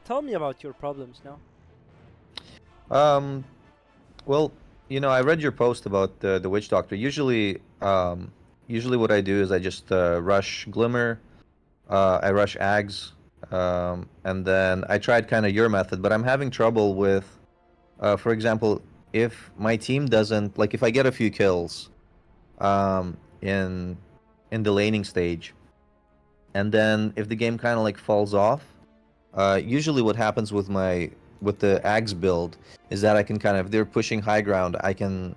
Tell me about your problems now. Um, well, I read your post about the witch doctor. Usually what I do is I just rush glimmer, I rush ags, and then I tried kind of your method, but I'm having trouble with, for example, if my team doesn't like, if I get a few kills, um, in in the laning stage, and then if the game kind of like falls off. Usually, what happens with the Ags build is that I can kind of, if they're pushing high ground, I can.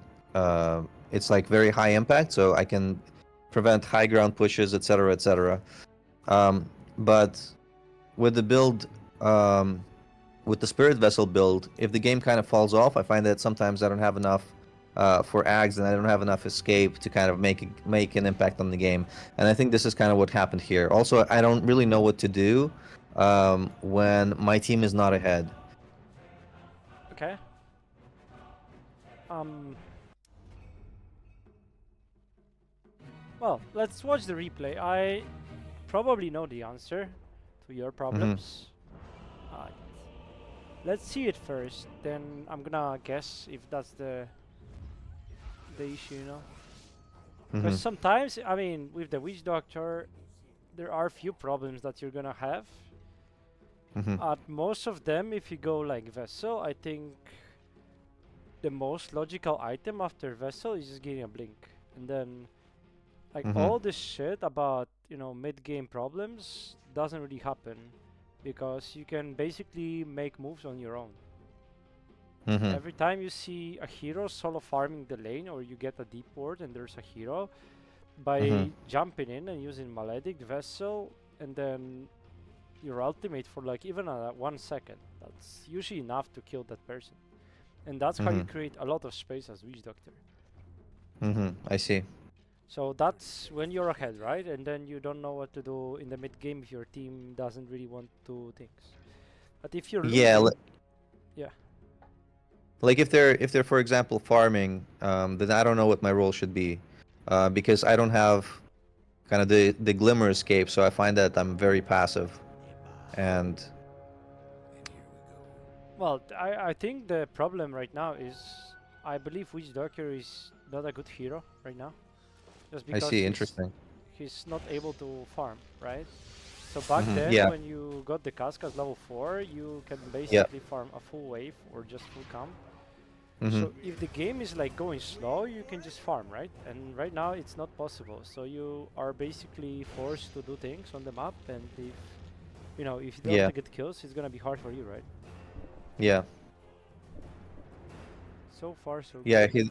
It's like very high impact, so I can prevent high ground pushes, etc., etc. But with the build, with the Spirit Vessel build, if the game kind of falls off, I find that sometimes I don't have enough for Ags, and I don't have enough escape to kind of make an impact on the game. And I think this is kind of what happened here. Also, I don't really know what to do when my team is not ahead. Okay. Um. Well, let's watch the replay. I probably know the answer to your Hmm. problems. Uh, let's see it first. Then I'm gonna guess if that's the issue. Because Hmm. sometimes, I mean, with the witch doctor, there are few problems that you're gonna have. Hmm. At most of them, if you go like vessel, I think the most logical item after vessel is just getting a blink, and then like Hmm. all this shit about mid game problems doesn't really happen because you can basically make moves on your own. Hmm. Every time you see a hero solo farming the lane or you get a deep ward and there's a hero, Hmm. by jumping in and using Maledict Vessel and then your ultimate for like even 1 second, that's usually enough to kill that person. And that's how you Hmm. create a lot of space as Witch Doctor. Hmm. I see. So that's when you're ahead, right? And then you don't know what to do in the mid game if your team doesn't really want to things. But if you're Yeah, losing, yeah. like if they're for example farming, then I don't know what my role should be, because I don't have kind of the glimmer escape, so I find that I'm very passive, and Well, I think the problem right now is I believe Witch Doctor is not a good hero right now, just I because see. he's Interesting. he's not able to farm, right? So back Hmm. then, Yeah. when you got the Cascas level 4, you can Yeah. basically farm a full wave or just full camp. Hmm. So if the game is like going slow, you can just farm, right? And right now it's not possible. So you are basically forced to do things on the map, and if you Yeah. don't get kills, it's gonna be hard for you, right? Yeah. So far, so Yeah. good.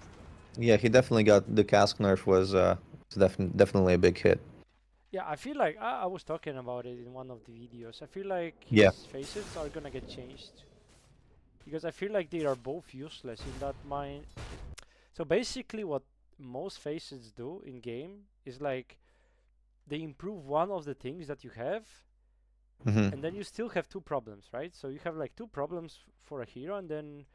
He definitely got the cask nerf was definitely a big hit. Yeah, I feel like I was talking about it in one of the videos. I feel like his Yeah. faces are gonna get changed because I feel like they are both useless in that mine. So basically, what most faces do in game is like they improve one of the things that you have, Hmm. and then you still have two problems, right? So you have like two problems for a hero, and then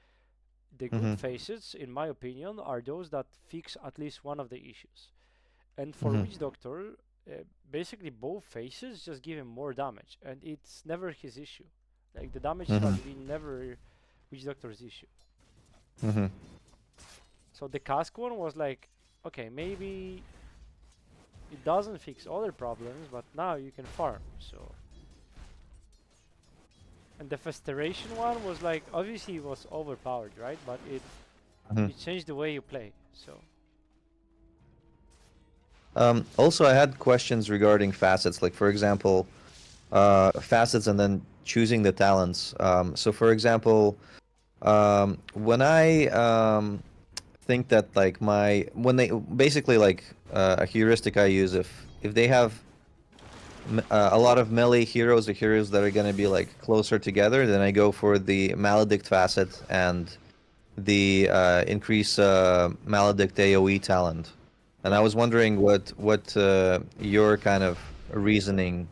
the good Hmm. faces, in my opinion, are those that fix at least one of the issues. And for Hmm. Witch Doctor, basically both faces just give him more damage, and it's never his issue. Like the damage Hmm. has been never Witch Doctor's issue. Hmm. So the cask one was like, okay, maybe it doesn't fix other problems, but now you can farm. So, and the Festeration one was like, obviously it was overpowered, right? But it Hmm. it changed the way you play. So Also, I had questions regarding facets, like for example, facets and then choosing the talents. So, for example, when I think that like when they basically like a heuristic I use, if they have a lot of melee heroes, the heroes that are gonna be like closer together, then I go for the maledict facet and the increase maledict AOE talent. And I yeah, was wondering what your kind of reasoning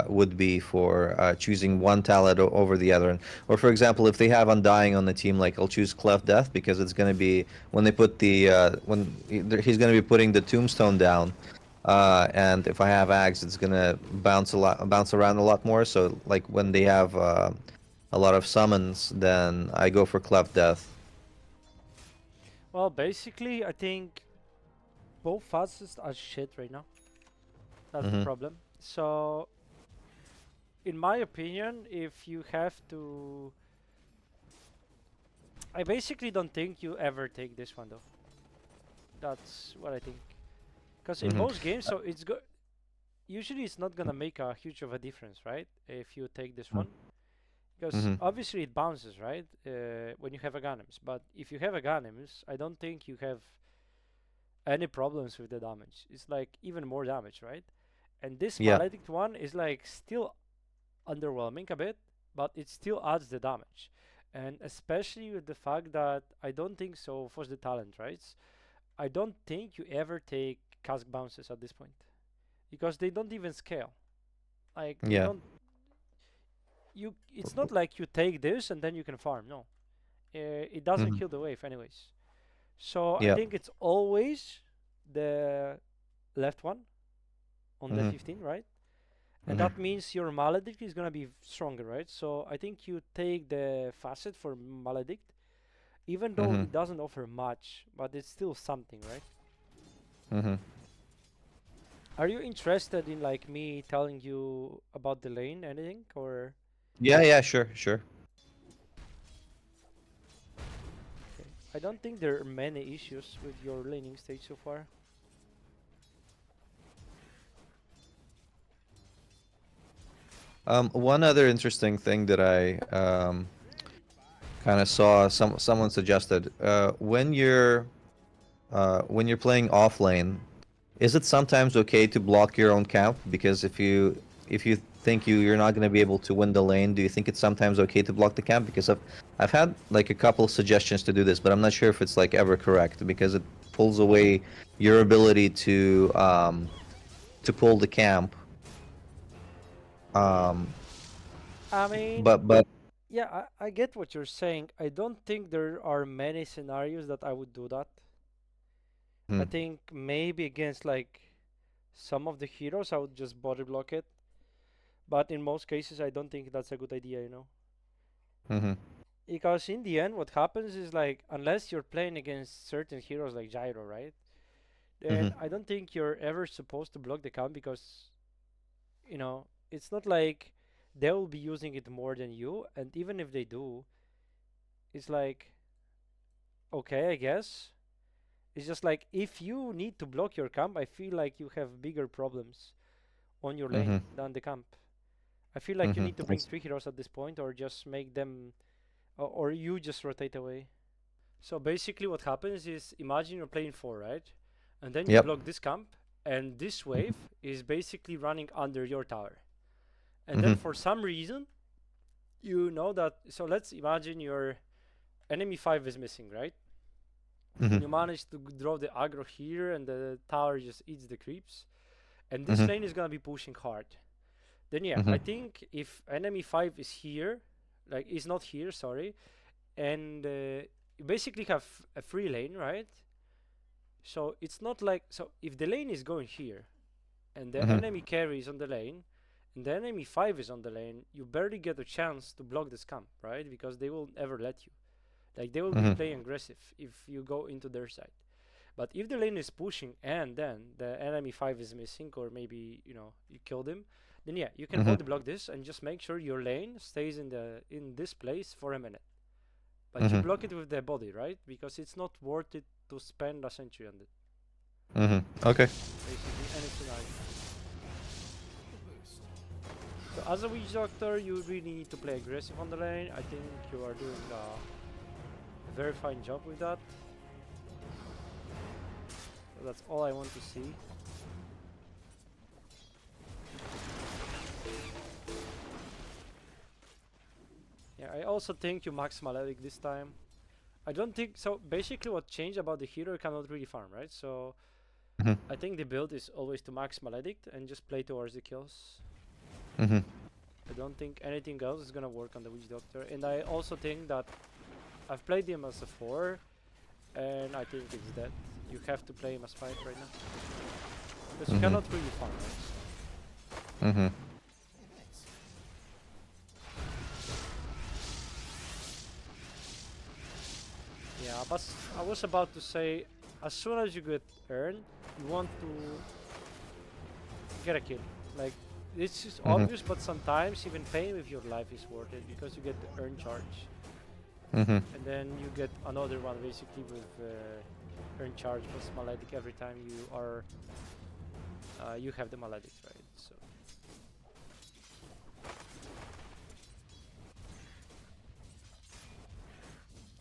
would be for choosing one talent over the other. Or for example, if they have Undying on the team, like I'll choose Cleft Death because it's going to be when they put the he's going to be putting the tombstone down. And if I have Axe, it's gonna bounce around a lot more. So like when they have a lot of summons, then I go for Cleft Death. Well, basically, I think both fastest are shit right now. That's the Mm-hmm. problem. So, in my opinion, if you have to, I basically don't think you ever take this one though. That's what I think. Because in Mm-hmm. most games, so usually it's not gonna make a huge of a difference, right? If you take this one, because Mm-hmm. obviously it bounces, right? When you have a Ghanems, but if you have a Ghanems, I don't think you have any problems with the damage. It's like even more damage, right? And this Yeah. Maledict one is like still underwhelming a bit, but it still adds the damage. And especially with the fact that I don't think so for the talent, right? I don't think you ever take cask bounces at this point because they don't even scale. Like they Yeah. don't. You. It's not like you take this and then you can farm. No, it doesn't Mm-hmm. kill the wave anyways. So I Yeah. think it's always the left one on the Mm-hmm. 15, right? And Mm-hmm. that means your Maledict is gonna be stronger, right? So I think you take the facet for Maledict, even though Mm-hmm. it doesn't offer much, but it's still something, right? Mm-hmm. Are you interested in like me telling you about the lane, anything, or Yeah. Yeah. Sure. Sure. okay? I don't think there are many issues with your laning stage so far. One other interesting thing that I kind of saw someone suggested when you're playing offlane, is it sometimes okay to block your own camp? Because if you think you're not going to be able to win the lane, do you think it's sometimes okay to block the camp? Because I've had like a couple suggestions to do this, but I'm not sure if it's like ever correct because it pulls away your ability to pull the camp. Um, I mean, but yeah, I get what you're saying. I don't think there are many scenarios that I would do that. I mhm, think maybe against like some of the heroes, I would just body block it. But in most cases, I don't think that's a good idea, you know. mhm, Because in the end, what happens is like, unless you're playing against certain heroes like Gyro, right? Then mhm, I don't think you're ever supposed to block the camp because, you know, it's not like they will be using it more than you. And even if they do, it's like, okay, I guess. It's just like, if you need to block your camp, I feel like you have bigger problems on your lane mhm, than the camp. I feel like you mhm. need to bring three heroes at this point, or just make them, or you just rotate away. So basically, what happens is, imagine you're playing four, right? And then you Yep. block this camp, and this wave is basically running under your tower. And then Mhm, for some reason, you know that. So let's imagine your enemy five is missing, right? mhm, And you manage to draw the aggro here, and the tower just eats the creeps. And this mhm, lane is gonna be pushing hard. Then yeah, I mhm, think if enemy five is here, like is not here, sorry, and you basically have a free lane, right? So it's not like, so if the lane is going here and the mhm, enemy carry is on the lane and the enemy 5 is on the lane, you barely get a chance to block the scamp, right? Because they will never let you. Like they will be mhm, playing aggressive if you go into their side. But if the lane is pushing and then the enemy 5 is missing, or maybe you killed him, then yeah, you can mhm, body block this and just make sure your lane stays in this place for a minute. But you mhm, block it with the body, right? Because it's not worth it to spend a century on it. mhm. Okay. Basically any scenario. So as a witch doctor, you really need to play aggressive on the lane. I think you are doing a very fine job with that. So that's all I want to see. Yeah, I also think you max Maledic this time. I don't think so. Basically, what changed about the hero, you cannot really farm, right? So Mhm, I think the build is always to max Maledict and just play towards the kills. mhm, I don't think anything else is gonna work on the witch doctor. And I also think that I've played him as a 4, and I think it's dead. You have to play him as 5 right now. Because you mhm, cannot really farm, right? mhm. Yeah, but I was about to say, as soon as you get earn, you want to get a kill. Like, this is obvious, but sometimes even paying with your life is worth it because you get the earn charge. And then you get another one basically with earn charge plus maledic every time you are you have the maledic, right? So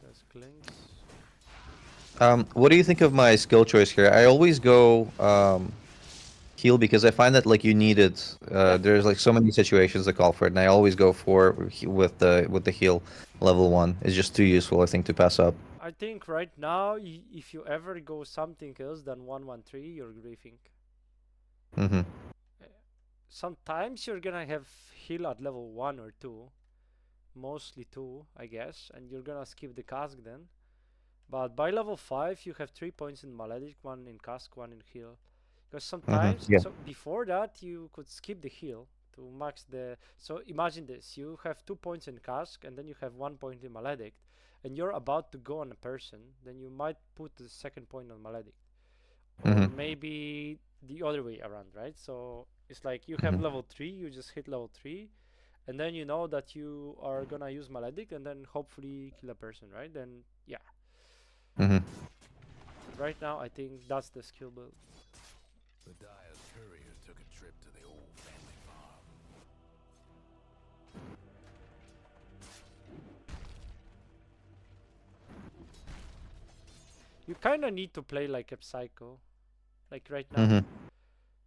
there's clinks. What do you think of my skill choice here? I always go heal because I find that like you need it. Yeah, There's like so many situations that call for it, and I always go for with the heal level 1. It's just too useful, I think, to pass up. I think right now if you ever go something else than 113, you're griefing. Mm-hmm. Sometimes you're gonna have heal at level 1 or 2, mostly 2, I guess, and you're gonna skip the cask then. But by level 5, you have 3 points in maledic, 1 in cask, 1 in heal. Because sometimes, Yeah. so before that, you could skip the heal to max the. So imagine this: you have 2 points in cask, and then you have 1 point in maledict, and you're about to go on a person. Then you might put the second point on maledict, or maybe the other way around, right? So it's like you have level 3, you just hit level 3, and then you know that you are gonna use maledict, and then hopefully kill a person, right? Then yeah. Right now, I think that's the skill build. The Dyer's courier took a trip to the old family farm. You kind of need to play like a psycho, like right now.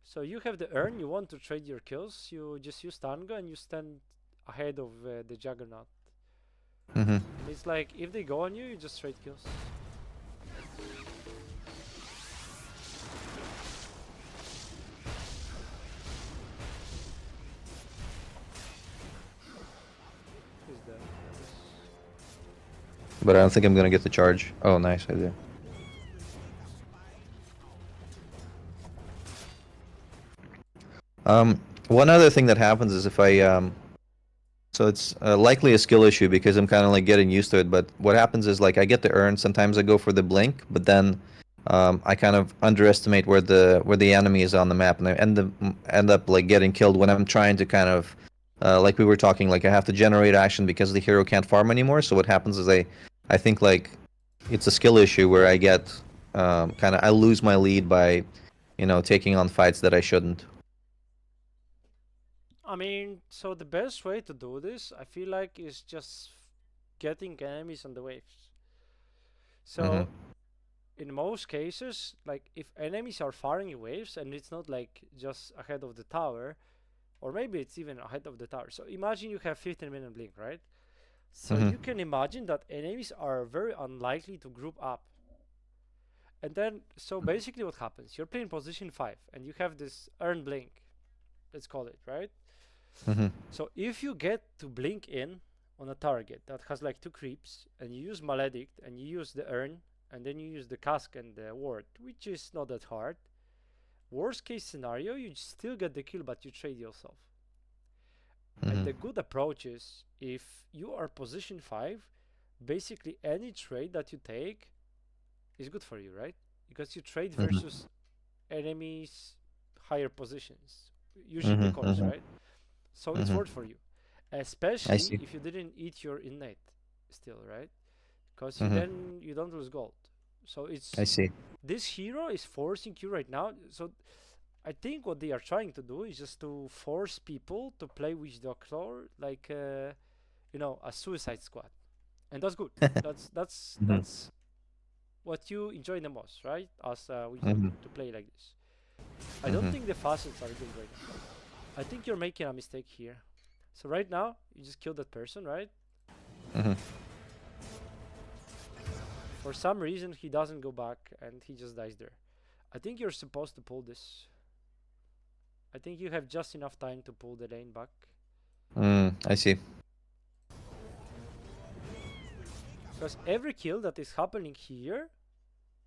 So you have the earn, you want to trade your kills, you just use Tango and you stand ahead of the Juggernaut. And it's like, if they go on you, you just trade kills. Is that nice? But I don't think I'm gonna get the charge. Oh, nice, I do. One other thing that happens is if I so it's likely a skill issue because I'm kind of like getting used to it. But what happens is like I get the earn. Sometimes I go for the blink, but then I kind of underestimate where the enemy is on the map, and I end up like getting killed when I'm trying to kind of like we were talking. Like I have to generate action because the hero can't farm anymore. So what happens is I think like it's a skill issue where I get kind of I lose my lead by taking on fights that I shouldn't. I mean, so the best way to do this, I feel like, is just getting enemies on the waves. So in most cases, like if enemies are firing waves and it's not like just ahead of the tower, or maybe it's even ahead of the tower. So imagine you have 15-minute blink, right? So you can imagine that enemies are very unlikely to group up. And then, so basically what happens, you're playing position 5 and you have this earn blink, let's call it, right? So if you get to blink in on a target that has like 2 creeps and you use maledict and you use the earn and then you use the cask and the ward, which is not that hard, worst case scenario, you still get the kill but you trade yourself. And the good approach is, if you are position 5, basically any trade that you take is good for you, right? Because you trade versus enemies higher positions, usually the cores, right? So it's worth for you, I especially see. if you didn't eat your innate still, right? Because then you don't lose gold. So I it's see. this hero is forcing you right now. So I think what they are trying to do is just to force people to play Witch Doctor like a Suicide Squad, and that's good. That's what you enjoy the most, right? As a Witch Doctor to play like this. I don't think the facets are good right now. I think you're making a mistake here. So right now you just killed that person, right? For some reason he doesn't go back and he just dies there. I think you're supposed to pull this. I think you have just enough time to pull the lane back. I see. Because every kill that is happening here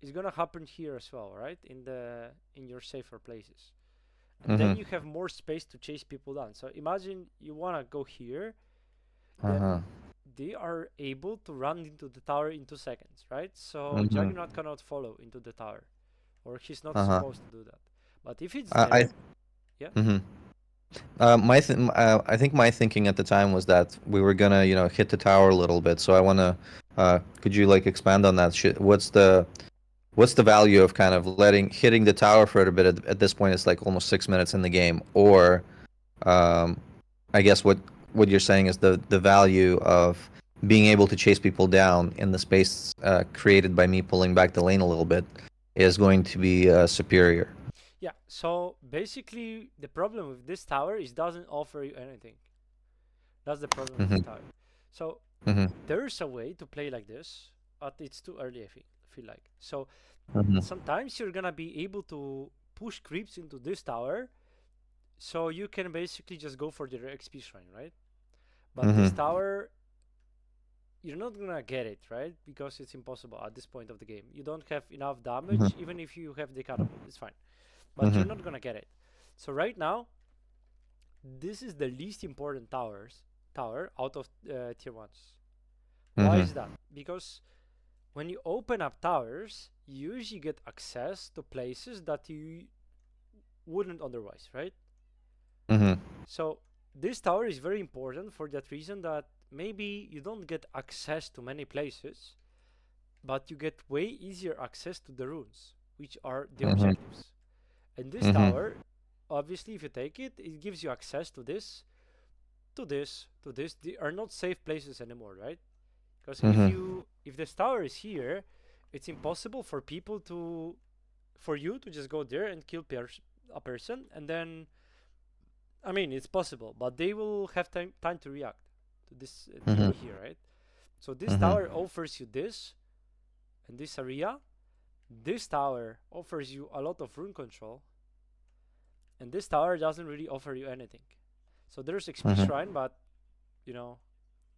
is gonna happen here as well, right? In your safer places. And then you have more space to chase people down. So imagine you wanna go here, then they are able to run into the tower in 2 seconds, right? So Mhm. Juggernaut cannot follow into the tower, or he's not Uh-huh. supposed to do that. But if it's I there, yeah. Mhm. I think my thinking at the time was that we were gonna, hit the tower a little bit. So I wanna, could you like expand on that? What's the value of kind of hitting the tower for a bit at this point? It's like almost 6 minutes in the game, or um, I guess what you're saying is the value of being able to chase people down in the space created by me pulling back the lane a little bit is going to be superior. Yeah, so basically the problem with this tower is doesn't offer you anything. That's the problem with this Mhm. tower. So Mhm. there's a way to play like this, but it's too early, feel like. So Mhm. sometimes you're gonna be able to push creeps into this tower, so you can basically just go for the XP shrine, right? But this Mhm. tower, you're not gonna get it, right? Because it's impossible at this point of the game. You don't have enough Mhm. damage, even if you have the catapult, it's fine. But you're Mhm. not gonna get it. So right now, this is the least important tower out of tier ones. Why Mhm. is that? Because when you open up towers, you usually get access to places that you wouldn't otherwise, right? Mhm. So this tower is very important for that reason that maybe you don't get access to many places, but you get way easier access to the runes, which are the Mhm. objectives. And this Mhm. tower, obviously, if you take it, it gives you access to this, to this, to this. They are not safe places anymore, right? Because Mhm. if this tower is here, it's impossible for people to for you to just go there and kill a person, and then I mean it's possible, but they will have time to react to this TP Mhm. here, right? So this Mhm. tower offers you this and this area. This tower offers you a lot of rune control, and this tower doesn't really offer you anything. So there's XP Mhm. shrine, but you know,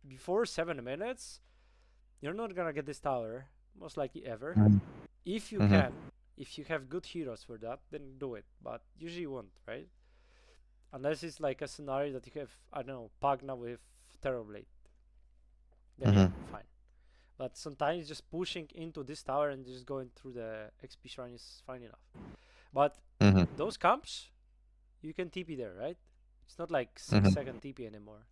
before 7 minutes, you're not gonna get this tower most likely ever. Mhm. If you Mhm. can, if you have good heroes for that, then do it. But usually you won't, right? Unless it's like a scenario that you have, I don't know, Pagna with Terrorblade. Then yeah, Mhm. fine. But sometimes just pushing into this tower and just going through the XP shrine is fine enough. But Mhm. those camps, you can TP there, right? It's not like six Mhm. second TP anymore.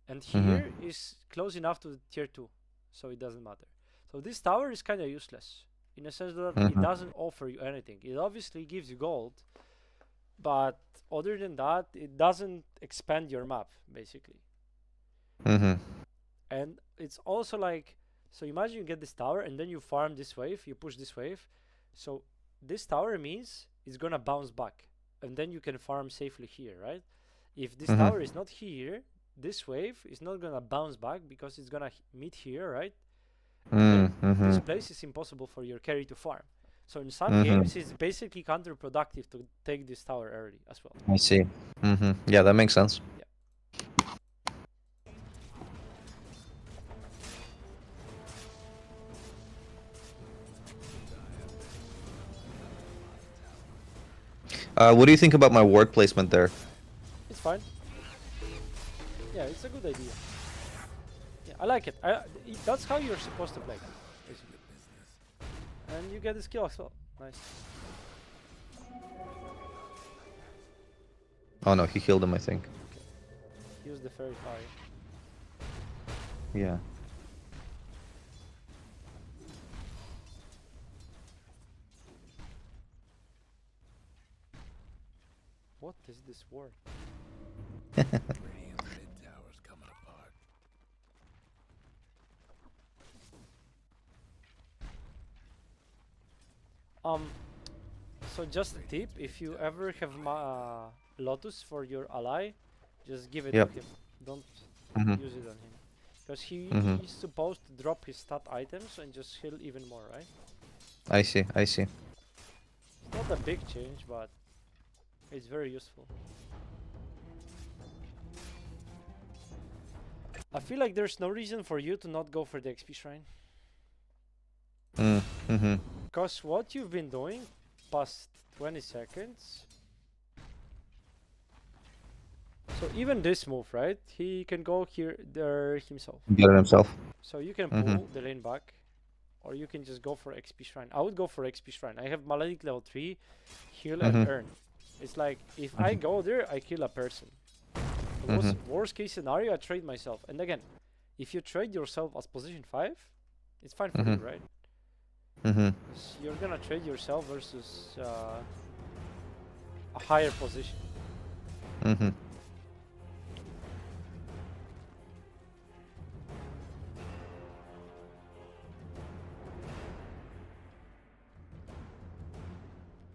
And Mhm. here is close enough to tier 2, so it doesn't matter. So this tower is kind of useless in a sense that it Mhm. doesn't offer you anything. It obviously gives you gold, but other than that, it doesn't expand your map basically. Mhm. And it's also like, so imagine you get this tower and then you farm this wave, you push this wave. So this tower means it's gonna bounce back, and then you can farm safely here, right? If this Mhm. tower is not here, this wave is not gonna bounce back because it's gonna meet here, right? And then this Mhm. place is impossible for your carry to farm. So in some Mhm. games, it's basically counterproductive to take this tower early as well. I see. Yeah, that makes sense. Yeah. What do you think about my ward placement there? It's fine. Yeah, it's a good idea. Yeah, I like it. That's how you're supposed to play, basically. And you get the skill as well. Nice. Oh no, he killed him, I think. Okay. Use the fairy fire. Yeah. What is this word? Radiant's mid tower's coming apart. So just a tip: if you ever have Lotus for your ally, just give it to Yep. him. Don't Mhm. use it on him, because Mhm. he's supposed to drop his stat items and just heal even more, right? I see. I see. It's not a big change, but it's very useful. I feel like there's no reason for you to not go for the XP shrine, Mhm. because what you've been doing past 20 seconds So even this move, right? He can go here there himself. Get it himself. So you can Mhm. pull the lane back, or you can just go for XP Shrine. I would go for XP Shrine. I have Maledic level 3, heal and Mhm. earn. It's like, if I go there, I kill a person. Mhm. Worst case scenario, I trade myself. And again, if you trade yourself as position 5, it's fine for you, Mhm. right? Mhm. 'Cause you're gonna trade yourself versus a higher position. Mhm.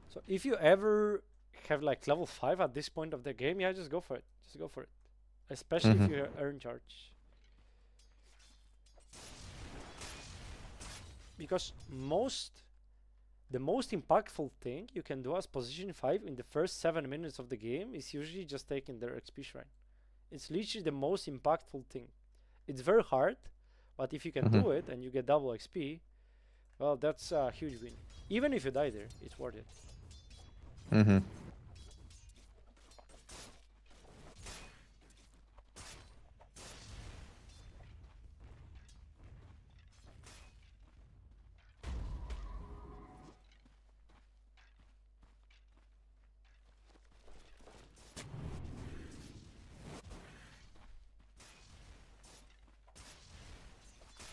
So if you ever have like level 5 at this point of the game, yeah, just go for it. Just go for it. Especially if Mhm. you earn charge. Because the most impactful thing you can do as position 5 in the first 7 minutes of the game is usually just taking their XP shrine. It's literally the most impactful thing. It's very hard, but if you can Mhm. do it and you get double XP, well, that's a huge win. Even if you die there, it's worth it. Mhm.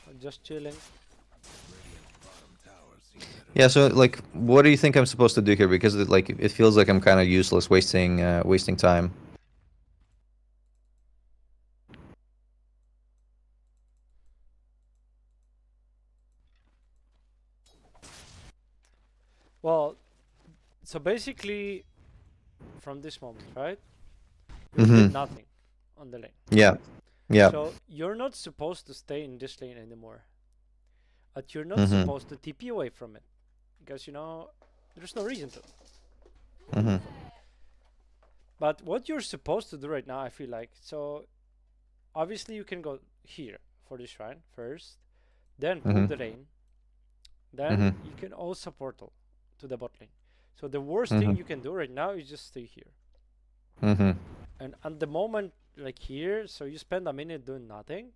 I'm just chilling. Radiant's bottom tower seems at Yeah. So, like, what do you think I'm supposed to do here? Because it feels like I'm kind of useless, wasting time. Well, so basically, from this moment, right? You did Mhm. nothing on the lane. Yeah. Yeah. So you're not supposed to stay in this lane anymore. But you're not Mhm. supposed to TP away from it. Because, there's no reason to. Mhm. But what you're supposed to do right now, I feel like, so obviously you can go here for the shrine first, then pull Mhm. the lane, then Mhm. you can also portal to the bot lane. So the worst thing Mhm. you can do right now is just stay here. Mhm. And at the moment, like here, so you spend a minute doing nothing.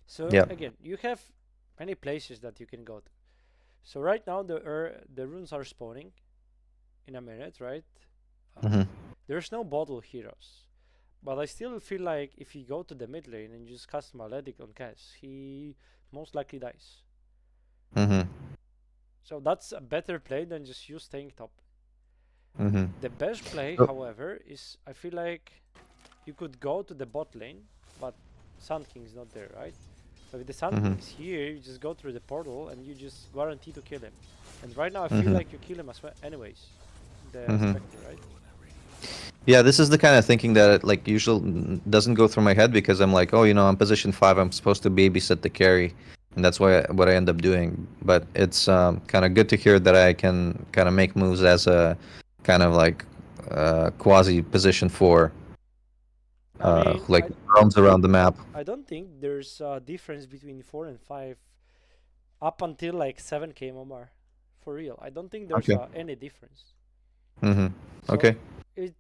So Yeah. again, you have many places that you can go to. So right now the runes are spawning in a minute, right? Mhm. There's no bottle heroes. But I still feel like if you go to the mid lane and you just cast Maledict on Cass, he most likely dies. Mhm. So that's a better play than just you staying top. Mhm. The best play, Oh. however, is I feel like you could go to the bot lane, but Sand King's not there, right? So if the Sand Mhm. King's here, you just go through the portal and you just guarantee to kill him. And right now I feel Mhm. like you kill him as well anyways. The Mhm. Spectre, right? Yeah, this is the kind of thinking that like usually doesn't go through my head because I'm like, oh, I'm position 5. I'm supposed to babysit the carry, and that's what I end up doing. But it's kind of good to hear that I can kind of make moves as a kind of like quasi position 4, I mean, like roams around the map. I don't think there's a difference between 4 and 5 up until like 7k MMR. For real. I don't think there's Okay. any difference. Mhm. So Okay. it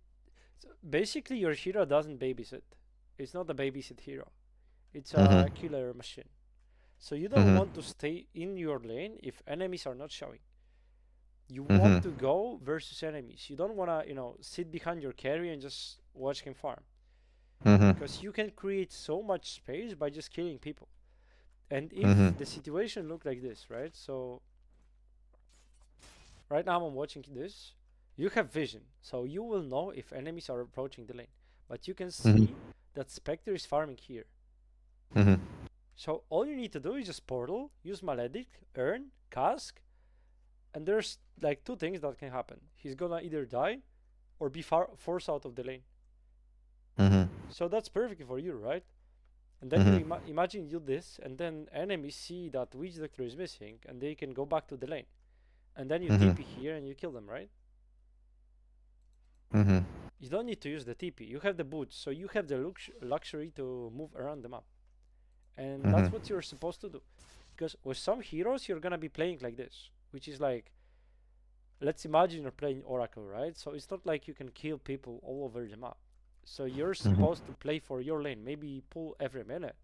basically your hero doesn't babysit. It's not a babysit hero. It's Mhm. a killer machine. So you don't Mhm. want to stay in your lane if enemies are not showing. You want Mhm. to go versus enemies. You don't want to, sit behind your carry and just watch him farm. Mhm. Because you can create so much space by just killing people. And if Mhm. the situation looked like this, right? So right now I'm watching this. You have vision, so you will know if enemies are approaching the lane. But you can Mhm. see that Spectre is farming here. Mhm. So all you need to do is just portal, use Maledict, earn, cask, and there's like two things that can happen. He's gonna either die or be forced out of the lane. Mhm. So that's perfect for you, right? And then you Mhm. imagine you this, and then enemies see that Witch Doctor is missing, and they can go back to the lane. And then you Mhm. TP here and you kill them, right? Mhm. You don't need to use the TP. You have the boots, so you have the luxury to move around the map. And that's Mhm. what you're supposed to do. Because with some heroes, you're gonna be playing like this, which is like, let's imagine you're playing Oracle, right? So it's not like you can kill people all over the map. So you're supposed to play for your lane, maybe pull every minute,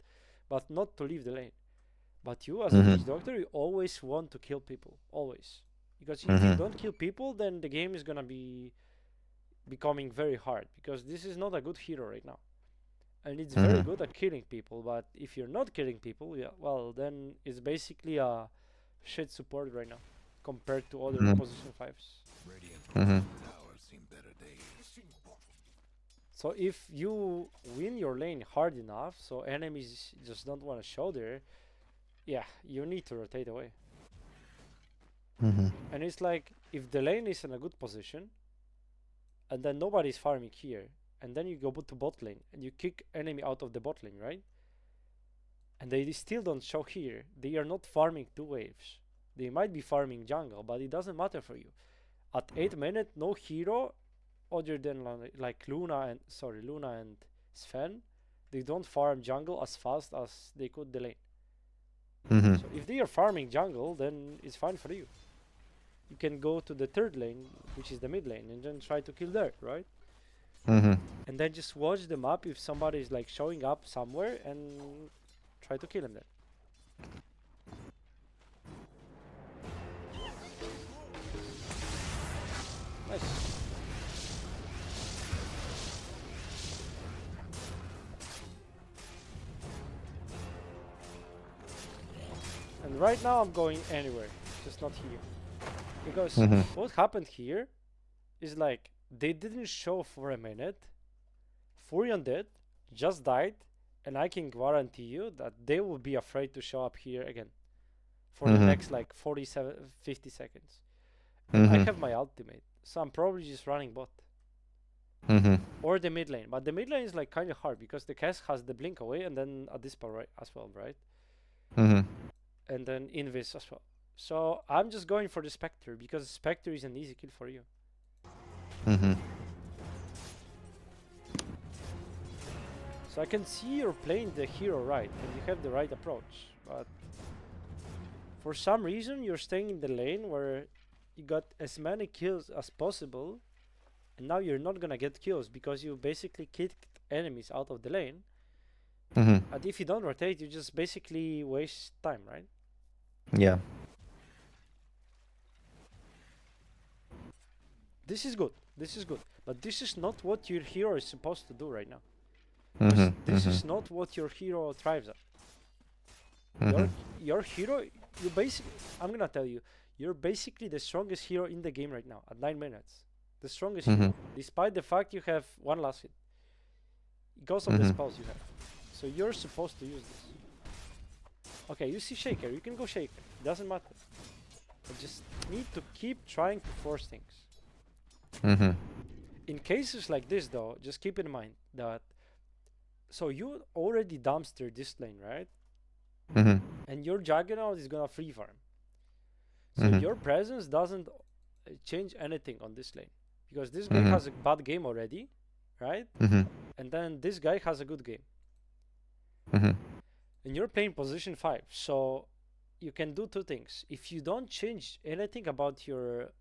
but not to leave the lane. But you, as a witch doctor, you always want to kill people, always. Because if you don't kill people, then the game is gonna be becoming very hard. Because this is not a good hero right now, and it's very good at killing people. But if you're not killing people, yeah, well, then it's basically a shit support right now compared to other position fives. Radiant towers seen better days. So if you win your lane hard enough, so enemies just don't want to show there, yeah, you need to rotate away. And it's like, if the lane is in a good position, and then nobody's farming here, and then you go to bot lane, and you kick enemy out of the bot lane, right? And they still don't show here, they are not farming 2 waves. They might be farming jungle, but it doesn't matter for you. At 8 minutes, no hero other than like Luna and Sven, they don't farm jungle as fast as they could the lane. So if they are farming jungle, then it's fine for you. You can go to the third lane, which is the mid lane, and then try to kill there, right? And then just watch the map if somebody is like showing up somewhere and try to kill him there. Nice. And right now I'm going anywhere, just not here. Because what happened here is like, they didn't show for a minute, Furion did, just died, and I can guarantee you that they will be afraid to show up here again for the next like 50 seconds. And I have my ultimate, so I'm probably just running bot. Or the mid lane, but the mid lane is like kind of hard because the Cass has the blink away and then a dispel right as well, right? And then Invis as well. So I'm just going for the Spectre because Spectre is an easy kill for you. So I can see you're playing the hero right and you have the right approach, but for some reason you're staying in the lane where you got as many kills as possible, and now you're not gonna get kills because you basically kicked enemies out of the lane. And if you don't rotate, you just basically waste time, right? Yeah. This is good. This is good. But this is not what your hero is supposed to do right now. This is not what your hero thrives at. Your hero, you basically, I'm gonna tell you, you're basically the strongest hero in the game right now at 9 minutes. The strongest hero, despite the fact you have 1 last hit. Because of the spells you have. So you're supposed to use this. Okay, you see Shaker, you can go Shaker. Doesn't matter. I just need to keep trying to force things. In cases like this though, just keep in mind that, so you already dumpster this lane, right? And your Juggernaut is gonna free farm. So your presence doesn't change anything on this lane. Because this guy has a bad game already, right? And then this guy has a good game. And you're playing position 5, so you can do 2 things. If you don't change anything about your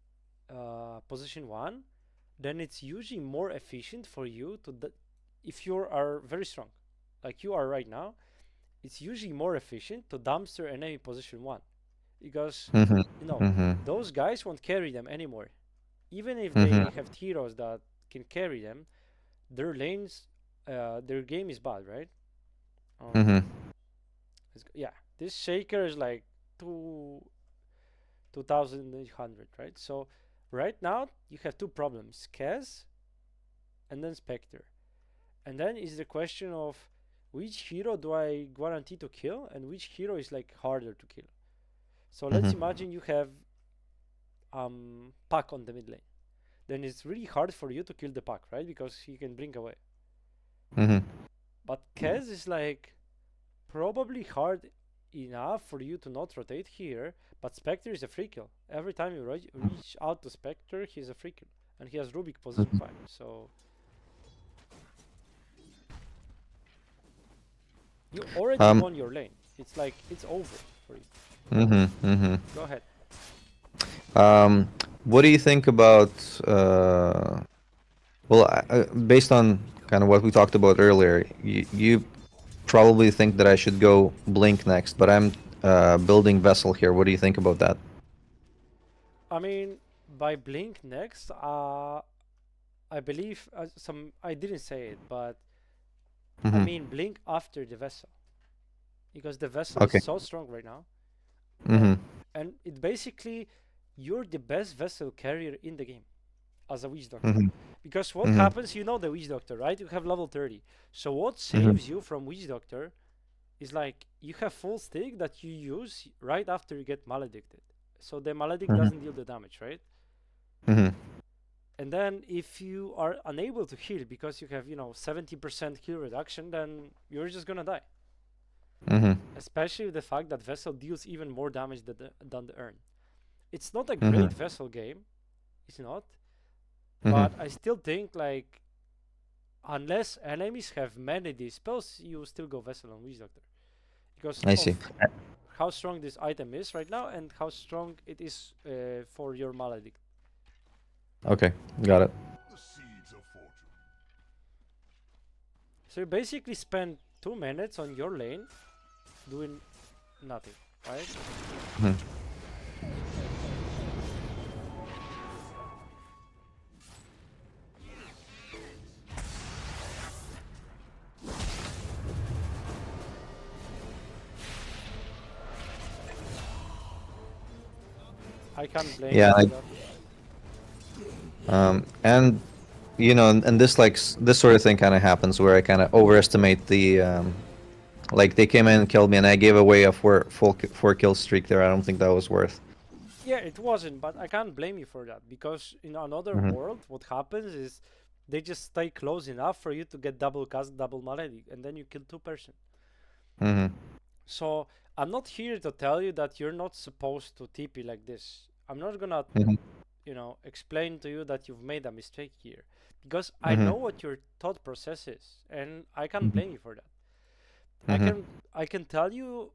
position 1, then it's usually more efficient for you to, if you are very strong, like you are right now, it's usually more efficient to dumpster enemy position 1. Because, you know, those guys won't carry them anymore. Even if they have heroes that can carry them, their lanes, their game is bad, right? Yeah, this Shaker is like 2,800, right? So right now you have 2 problems: Kaz and then Spectre. And then is the question of which hero do I guarantee to kill and which hero is like harder to kill. So let's imagine you have Pack on the mid lane. Then it's really hard for you to kill the Pack, right? Because he can blink away. But Kaz is like probably hard enough for you to not rotate here, but Spectre is a free kill. Every time you reach out to Spectre, he's a free kill. And he has Rubik position 5, so you already won your lane. It's like, it's over for you. Go ahead. What do you think about Well, based on kind of what we talked about earlier, you probably think that I should go Blink next, but I'm building Vessel here. What do you think about that? I mean, by Blink next, I believe I didn't say it, but I Mm-hmm. mean Blink after the Vessel, because the Vessel is Okay. so strong right now, Mm-hmm. and it basically you're the best Vessel carrier in the game as a Witch Doctor. Mm-hmm. Because what Mm-hmm. happens, you know the Witch Doctor, right? You have level 30. So what Mm-hmm. saves you from Witch Doctor is like you have full stick that you use right after you get maledicted. So the maledict Mm-hmm. doesn't deal the damage, right? Mm-hmm. And then if you are unable to heal because you have, 70% heal reduction, then you're just gonna die. Mm-hmm. Especially with the fact that Vessel deals even more damage than the Urn. It's not a Mm-hmm. great Vessel game, it's not. Mm-hmm. But I still think like unless enemies have many these spells, you still go Vessel on Witch Doctor because I of see. how strong this item is right now and how strong it is for your maledict. Okay, got it. The seeds of fortune. So you basically spend 2 minutes on your lane doing nothing, right? Mhm. I can't blame Yeah, you for that. and and this this sort of thing kind of happens where I kind of overestimate the like they came in and killed me, and I gave away a four kill streak there. I don't think that was worth. Yeah, it wasn't, but I can't blame you for that because in another Mm-hmm. world, what happens is they just stay close enough for you to get double cast, double maledict, and then you kill two-person. Mm-hmm. So I'm not here to tell you that you're not supposed to TP like this. I'm not gonna, Mm-hmm. explain to you that you've made a mistake here because I Mm-hmm. know what your thought process is, and I can't blame you for that. I Mm-hmm. can I can tell you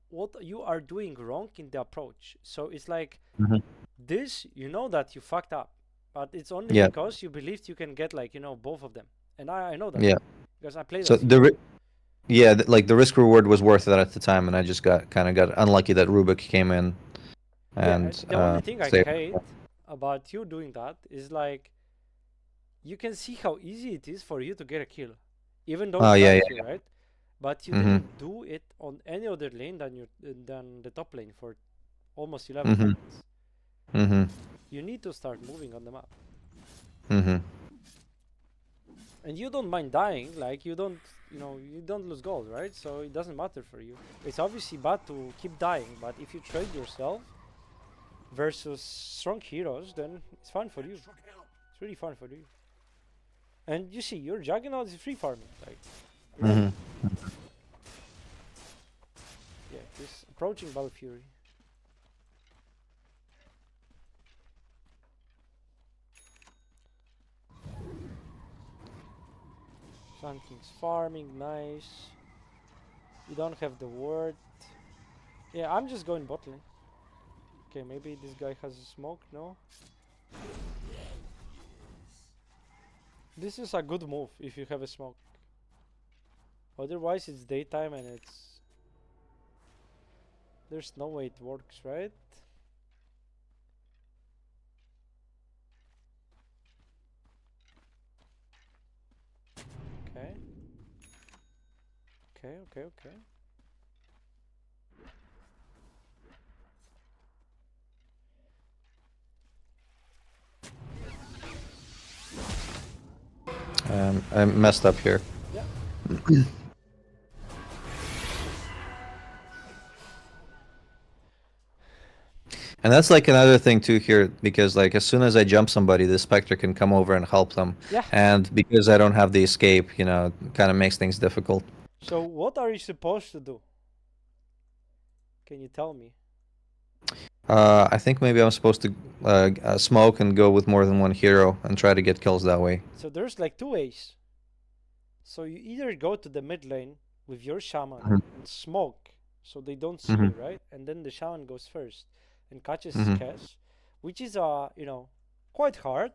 what you are doing wrong in the approach. So it's like Mm-hmm. this, you know that you fucked up, but it's only Yeah. because you believed you can get like both of them, and I know that Yeah. because I played So as you. yeah, like the risk reward was worth it at the time, and I just got unlucky that Rubik came in Yeah, and the only thing I saved. hate about you doing that is like you can see how easy it is for you to get a kill, even though Oh it's yeah, right yeah. here, right? But you Mm-hmm. didn't do it on any other lane than the top lane for almost 11 Mm-hmm. minutes. Mm-hmm. You need to start moving on the map, Mm-hmm. and you don't mind dying. Like you don't lose gold, right? So it doesn't matter for you. It's obviously bad to keep dying, but if you trade yourself versus strong heroes, then it's fine for you. Should help. It's really fun for you. And you see, your Juggernaut is free farming. Like, Mm-hmm. imagine. Yeah, he's approaching Battle Fury. Sun King's farming, nice. You don't have the word. Yeah, I'm just going bot lane. Okay, maybe this guy has a smoke, no? This is a good move if you have a smoke. Otherwise, it's daytime and it's... There's no way it works, right? Okay. Okay. I messed up here. Yeah. And that's like another thing too here, because like as soon as I jump somebody, the Spectre can come over and help them. Yeah. And because I don't have the escape, kind of makes things difficult. So what are you supposed to do? Can you tell me? I think maybe I'm supposed to smoke and go with more than one hero and try to get kills that way. So there's like two ways. So you either go to the mid lane with your shaman Mhm. and smoke so they don't see Mhm. you, right? And then the shaman goes first and catches his Mhm. cash, which is quite hard.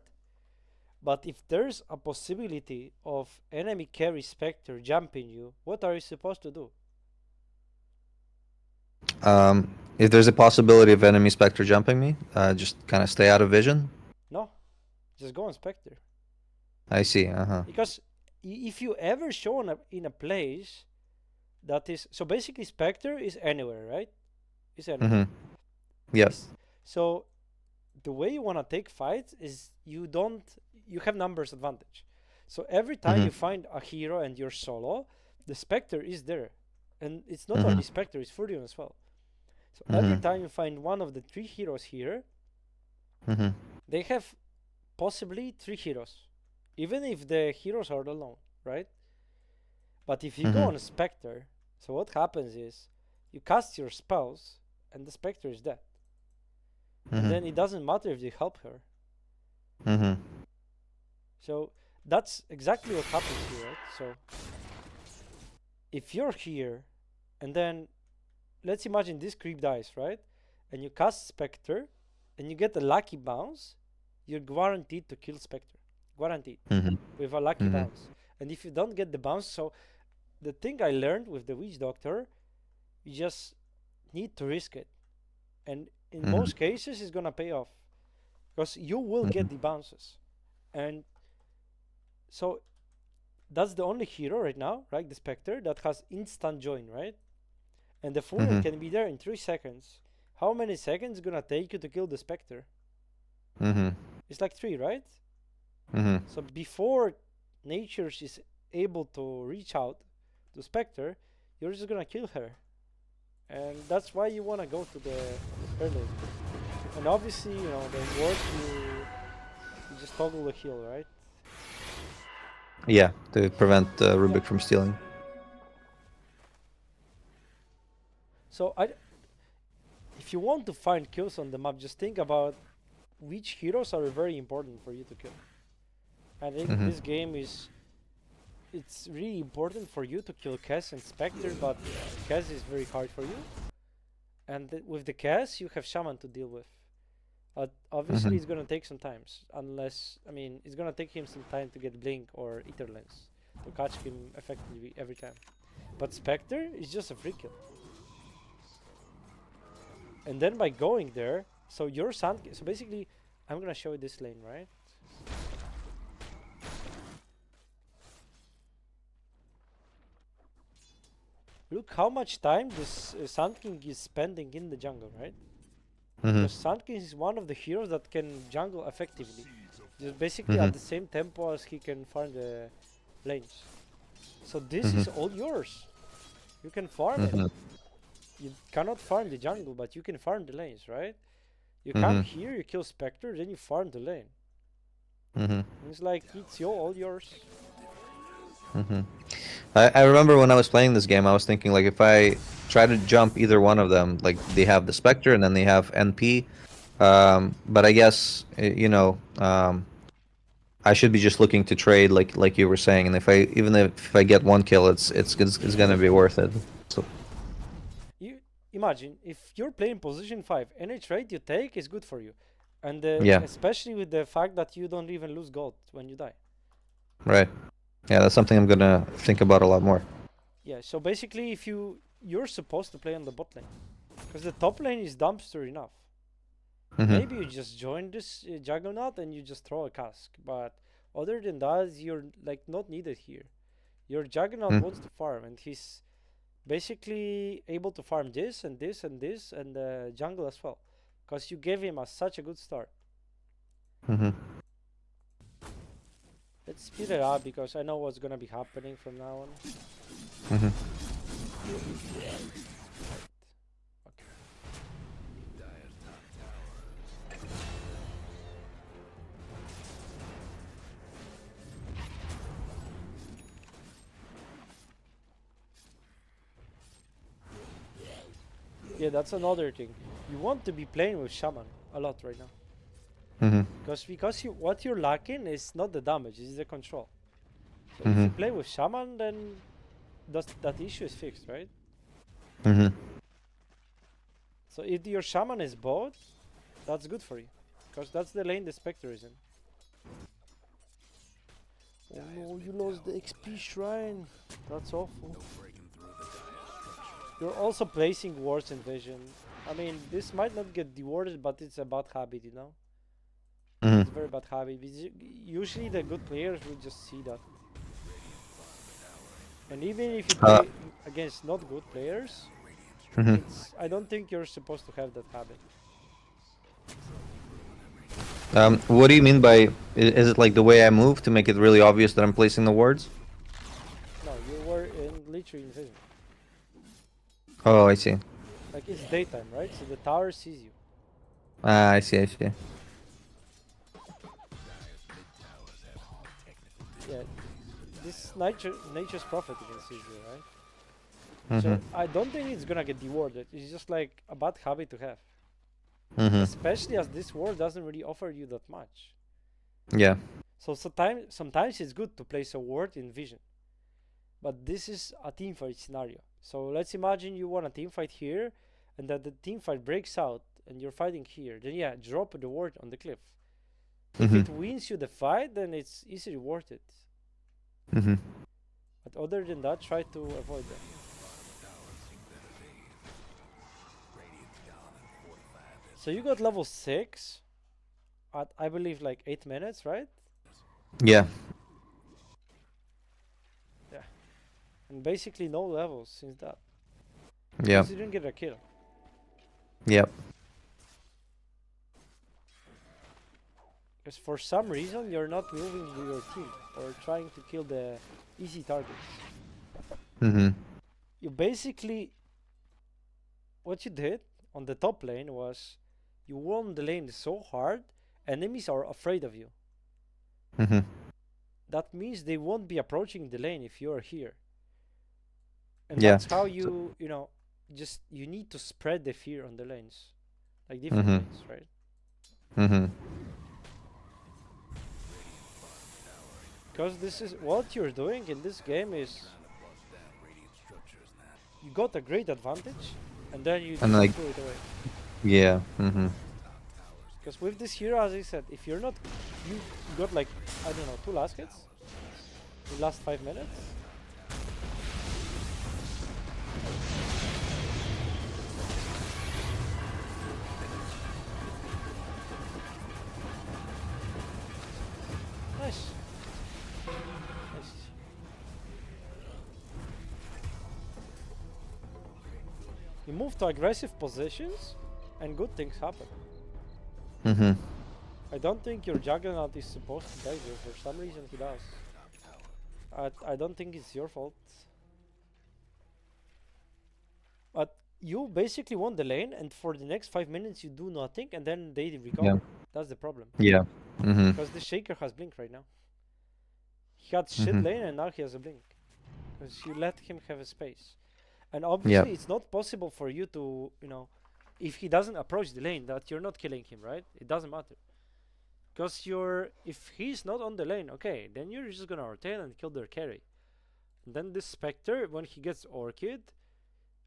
But if there's a possibility of enemy carry Spectre jumping you, what are you supposed to do? If there's a possibility of enemy Spectre jumping me, just kind of stay out of vision. No, just go on Spectre. I see. Uh-huh. Because if you ever show in a place that is... So basically Spectre is anywhere, right? It's anywhere. Mm-hmm. Yes. So the way you want to take fights is you have numbers advantage. So every time you find a hero and you're solo, the Spectre is there. And it's not only Spectre, it's Furion as well. So every time you find one of the 3 heroes here, they have possibly 3 heroes. Even if the heroes are alone, right? But if you go on a Spectre, so what happens is you cast your spells and the Spectre is dead. And then it doesn't matter if you help her. So that's exactly what happens here, right? So if you're here and then let's imagine this creep dies, right? And you cast Spectre and you get a lucky bounce, you're guaranteed to kill Spectre. Guaranteed. With a lucky bounce. And if you don't get the bounce, so the thing I learned with the Witch Doctor, you just need to risk it. And in most cases, it's gonna pay off. Because you will get the bounces. And so that's the only hero right now, right? The Spectre that has instant join, right? And the Furion can be there in 3 seconds. How many seconds gonna take you to kill the Spectre? It's like 3, right? So before nature is able to reach out to Spectre, you're just gonna kill her. And that's why you wanna go to the early. And obviously, you know, the ward you just toggle the heal, right? Yeah, to prevent Rubik from stealing. So if you want to find kills on the map, just think about which heroes are very important for you to kill. I think this game it's really important for you to kill Cass and Spectre, but Cass is very hard for you. And with the Cass, you have Shaman to deal with. Obviously, it's gonna take some time, unless, I mean, it's gonna take him some time to get Blink or Ether Lens to catch him effectively every time. But Spectre is just a free kill. And then by going there, so your Sand, so basically, I'm gonna show you this lane, right? Look how much time this Sand King is spending in the jungle, right? Because Sand King is one of the heroes that can jungle effectively. Just basically at the same tempo as he can farm the lanes. So this is all yours. You can farm it. You cannot farm the jungle, but you can farm the lanes, right? You come here, you kill Spectre, then you farm the lane. It's like, it's all yours. I remember when I was playing this game, I was thinking, like, if I try to jump either one of them, like, they have the Spectre and then they have NP. But I guess, you know, I should be just looking to trade, like you were saying. And even if I get 1 kill, it's gonna be worth it. So. You imagine if you're playing position 5, any trade you take is good for you, and Yeah. especially with the fact that you don't even lose gold when you die. Right. Yeah, that's something I'm gonna think about a lot more. Yeah. So basically, if you're supposed to play on the bot lane, because the top lane is dumpster enough. Maybe you just join this Juggernaut and you just throw a cask, but other than that, you're like not needed here. Your Juggernaut wants to farm, and he's basically able to farm this and this and this and the jungle as well, because you gave him such a good start. Let's speed it up because I know what's gonna be happening from now on. Okay. Yeah, that's another thing. You want to be playing with Shaman a lot right now. Because what you're lacking is not the damage, it's the control. So if you play with Shaman, then that issue is fixed, right? So if your Shaman is bot, that's good for you. Because that's the lane the Spectre is in. Oh no, you lost the XP shrine. That's awful. Breaking through the dire structures. You're also placing wards in vision. I mean, this might not get dewarded, but it's a bad habit, you know? Mhm. It's a very bad habit. Usually the good players will just see that. And even if you Uh, play against not good players, mhm. I don't think you're supposed to have that habit. What do you mean by? Is it like the way I move to make it really obvious that I'm placing the wards? No, you were literally in vision. Oh, I see. Like it's daytime, right? So the tower sees you. Ah, I see. I see. Yeah, this nature's prophet even sees you, right? Mhm. So I don't think it's gonna get dewarded. It's just like a bad habit to have. Mhm. Especially as this ward doesn't really offer you that much. Yeah. So sometimes it's good to place a ward in vision. But this is a teamfight scenario. So let's imagine you want a teamfight here and that the teamfight breaks out and you're fighting here. Then yeah, drop the ward on the cliff. If Mhm. it wins you the fight, then it's easily worth it. Mhm. But other than that, try to avoid that. So you got level 6 at I believe like 8 minutes, right? Yeah. Yeah. And basically no levels since that. Yeah. Because you didn't get a kill. Yep. Because for some reason you're not moving with your team or trying to kill the easy targets. Mhm. You basically, what you did on the top lane was you won the lane so hard, enemies are afraid of you. Mhm. That means they won't be approaching the lane if you're here. And Yeah. that's how you know, just you need to spread the fear on the lanes, like different Mhm. lanes, right? Mhm. Because this is what you're doing in this game is you got a great advantage and then you And just like, threw it away. yeah. Mhm. Because with this hero, as I said, if you're not, you got like, I don't know, 2 last hits in last 5 minutes. Nice. Nice. You move to aggressive positions and good things happen. Mhm. I don't think your Juggernaut is supposed to die here. For some reason he does. I don't think it's your fault. But you basically won the lane and for the next 5 minutes you do nothing and then they recover. Yeah. That's the problem. Yeah. Mhm. Because the Shaker has blink right now. He had shit Mhm. lane and now he has a blink. Because you let him have a space. And Yeah. obviously it's not possible for you to, you know, if he doesn't approach the lane, that you're not killing him, right? It doesn't matter. Because if he's not on the lane, okay, then you're just gonna rotate and kill their carry. And then this Spectre, when he gets Orchid,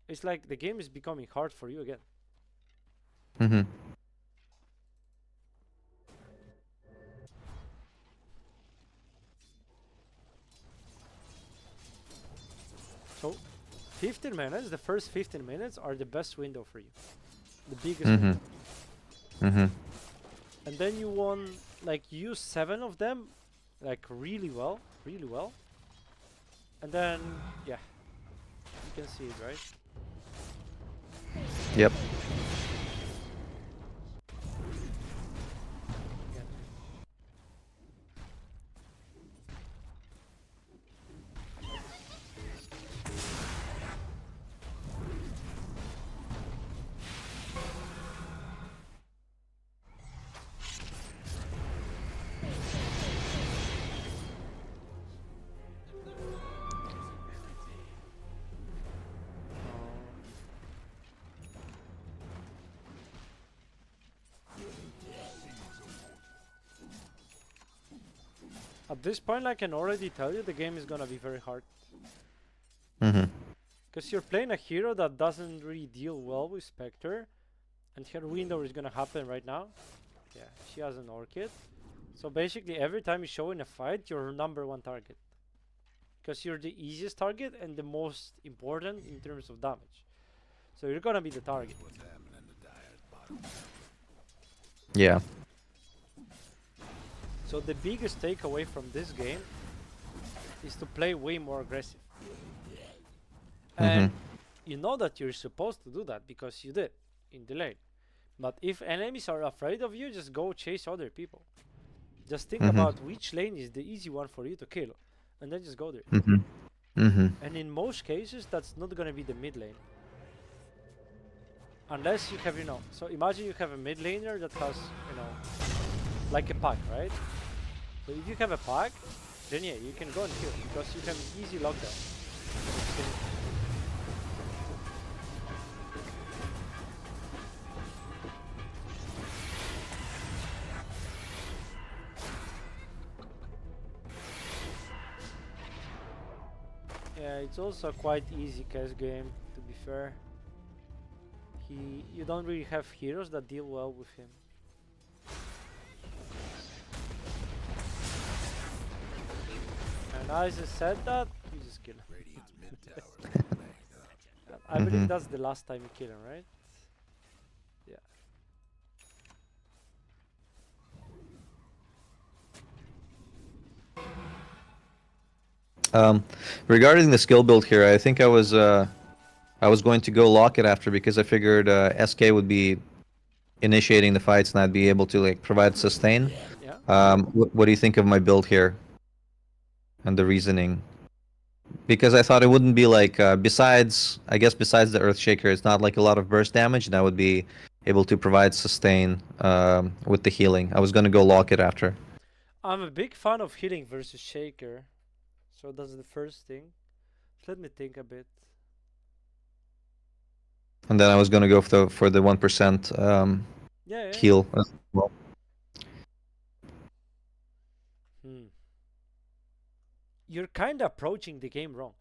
it's like the game is becoming hard for you again. Mhm. So 15 minutes, the first 15 minutes are the best window for you. The biggest Mhm. window. Mhm. And then you won, like, use 7 of them, like, really well. Really well. And then, yeah, you can see it, right? Yep. Yeah. At this point, I can already tell you the game is gonna be very hard. Mhm. Because you're playing a hero that doesn't really deal well with Spectre. And her window is gonna happen right now. Yeah, she has an Orchid. So basically, every time you show in a fight, you're number one target. Because you're the easiest target and the most important in terms of damage. So you're gonna be the target. What's happening to Dyer's bottom? Yeah. So the biggest takeaway from this game is to play way more aggressive. And you know that you're supposed to do that because you did in the lane. But if enemies are afraid of you, just go chase other people. Just think about which lane is the easy one for you to kill, and then just go there. And in most cases, that's not gonna be the mid lane. Unless you have, so imagine you have a mid laner that has, like a pack, right? So if you have a pack, then yeah, you can go and kill because you can easy lockdown. Yeah, it's also a quite easy cast game, to be fair. You don't really have heroes that deal well with him. And as I said that, you just kill him. Radiant's mid tower is backed up. I believe that's the last time you kill him, right? Yeah. Regarding the skill build here, I think I was going to go lock it after because I figured SK would be initiating the fights and I'd be able to like provide sustain. Yeah. What do you think of my build here and the reasoning? Because I thought it wouldn't be like besides the Earthshaker, it's not like a lot of burst damage, and I would be able to provide sustain with the healing. I was gonna go lock it after. I'm a big fan of healing versus Shaker. So that's the first thing. Let me think a bit. And then I was gonna go for the 1% Yeah. heal as well. You're kind of approaching the game wrong.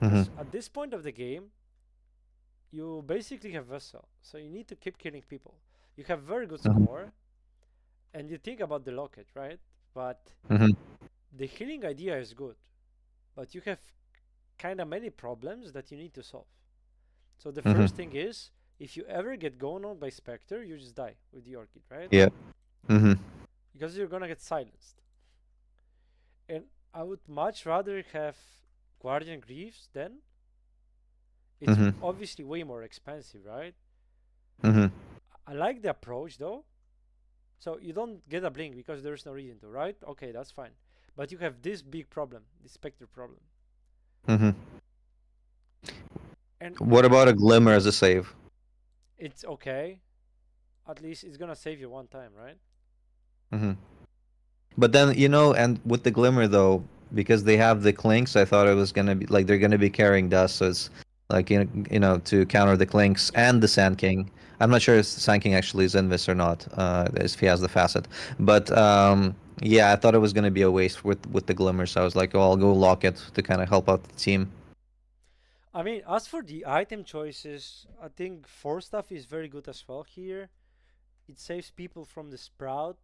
At this point of the game, you basically have Vessel, so you need to keep killing people. You have very good score, and you think about the locket, right? But the healing idea is good, but you have kind of many problems that you need to solve. So the first thing is, if you ever get gone on by Spectre, you just die with the Orchid, right? Yeah. Because you're gonna get silenced. And I would much rather have Guardian Greaves then. It's obviously way more expensive, right? I like the approach though. So you don't get a blink because there's no reason to, right? Okay, that's fine. But you have this big problem, the Spectre problem. And what about a Glimmer as a save? it's okay. At least it's gonna save you one time, right? But then and with the Glimmer though, because they have the clinks, I thought it was gonna be like they're gonna be carrying dust, so it's like to counter the clinks and the Sand King. I'm not sure if Sand King actually is in this or not, if he has the facet. But yeah, I thought it was gonna be a waste with the Glimmer, so I was like, oh, I'll go lock it to kind of help out the team. I mean, as for the item choices, I think 4 stuff is very good as well here. It saves people from the Sprout.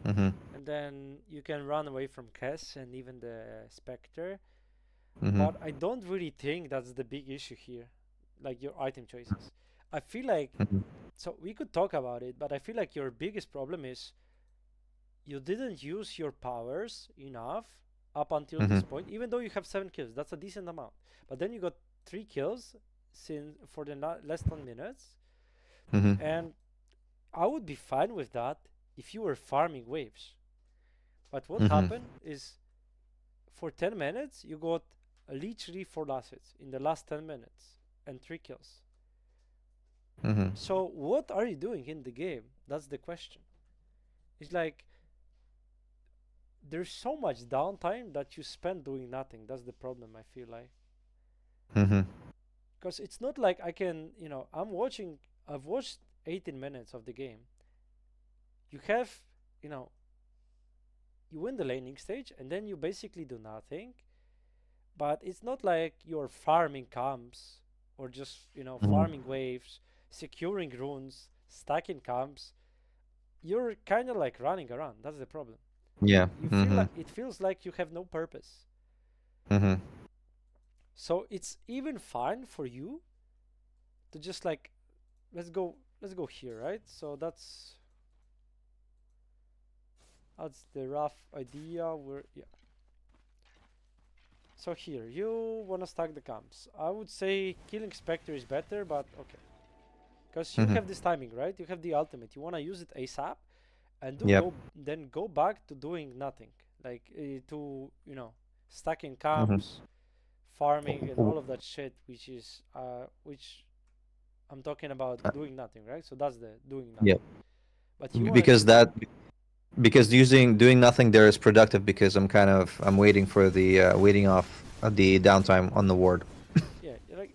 And then you can run away from Kess and even the Spectre. But I don't really think that's the big issue here, like your item choices. I feel like, so we could talk about it, but I feel like your biggest problem is you didn't use your powers enough up until this point, even though you have 7 kills. That's a decent amount. But then you got 3 kills for the less than minutes. And I would be fine with that if you were farming waves. But what happened is for 10 minutes, you got literally 4 last hits in the last 10 minutes and 3 kills. So what are you doing in the game? That's the question. It's like there's so much downtime that you spend doing nothing. That's the problem, I feel like. Because it's not like I can, I've watched 18 minutes of the game. You have, you win the laning stage and then you basically do nothing. But it's not like you're farming camps or just, farming waves, securing runes, stacking camps. you're kind of like running around. That's the problem. Yeah. You feel like it feels like you have no purpose. So it's even fine for you to just like, let's go here, right? So that's the rough idea. So here, you wanna stack the camps. I would say killing Spectre is better, but okay. Because you have this timing, right? You have the ultimate. You wanna use it ASAP, and then go back to doing nothing. Like to stacking camps, farming, and all of that shit, which I'm talking about doing nothing, right? So that's the doing nothing. Yeah. But you because doing nothing there is productive because I'm waiting for the waiting off the downtime on the ward. Yeah, like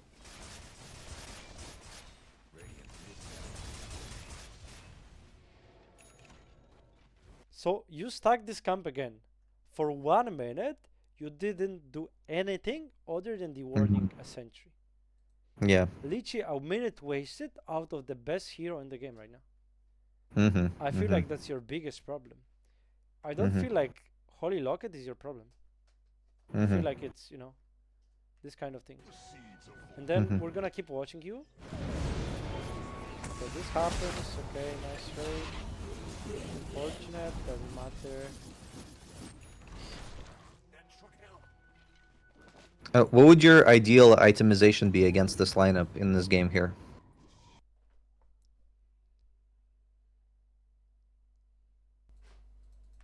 so you stack this camp again. For 1 minute, you didn't do anything other than the warning a sentry. Yeah. Literally a minute wasted out of the best hero in the game right now. I feel like that's your biggest problem. I don't feel like Holy Locket is your problem. I feel like it's, this kind of thing. And then we're gonna keep watching you. So this happens, okay, nice trade. Unfortunate, doesn't matter. What would your ideal itemization be against this lineup in this game here?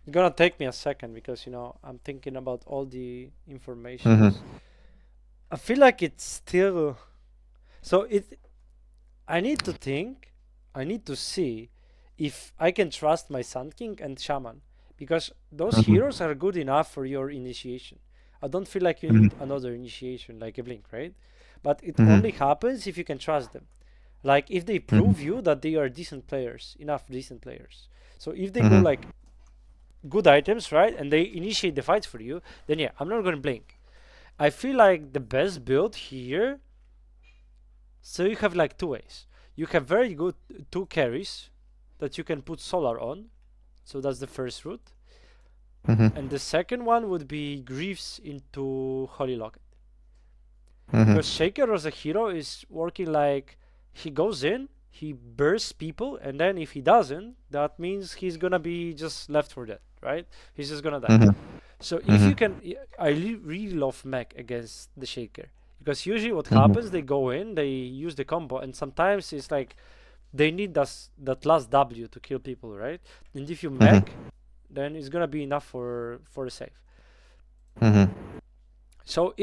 It's gonna take me a second because I'm thinking about all the information. I feel like it's still I need to think, I need to see if I can trust my Sand King and Shaman, because those heroes are good enough for your initiation. I don't feel like you need another initiation like a Blink, right? But it only happens if you can trust them. Like if they prove you that they are decent players, enough decent players. So if they go like good items, right, and they initiate the fights for you, then yeah, I'm not gonna Blink. I feel like the best build here, so you have like 2 ways. You have very good 2 carries that you can put Solar on, so that's the first route. And the second one would be Greaves into Holy Locket. Because Shaker as a hero is working like, he goes in, he bursts people, and then if he doesn't, that means he's gonna be just left for dead, right? He's just gonna die. So if you can, I really love mech against the Shaker, because usually what happens, they go in, they use the combo, and sometimes it's like they need that last W to kill people, right? And if you mech, then it's gonna be enough for a save. So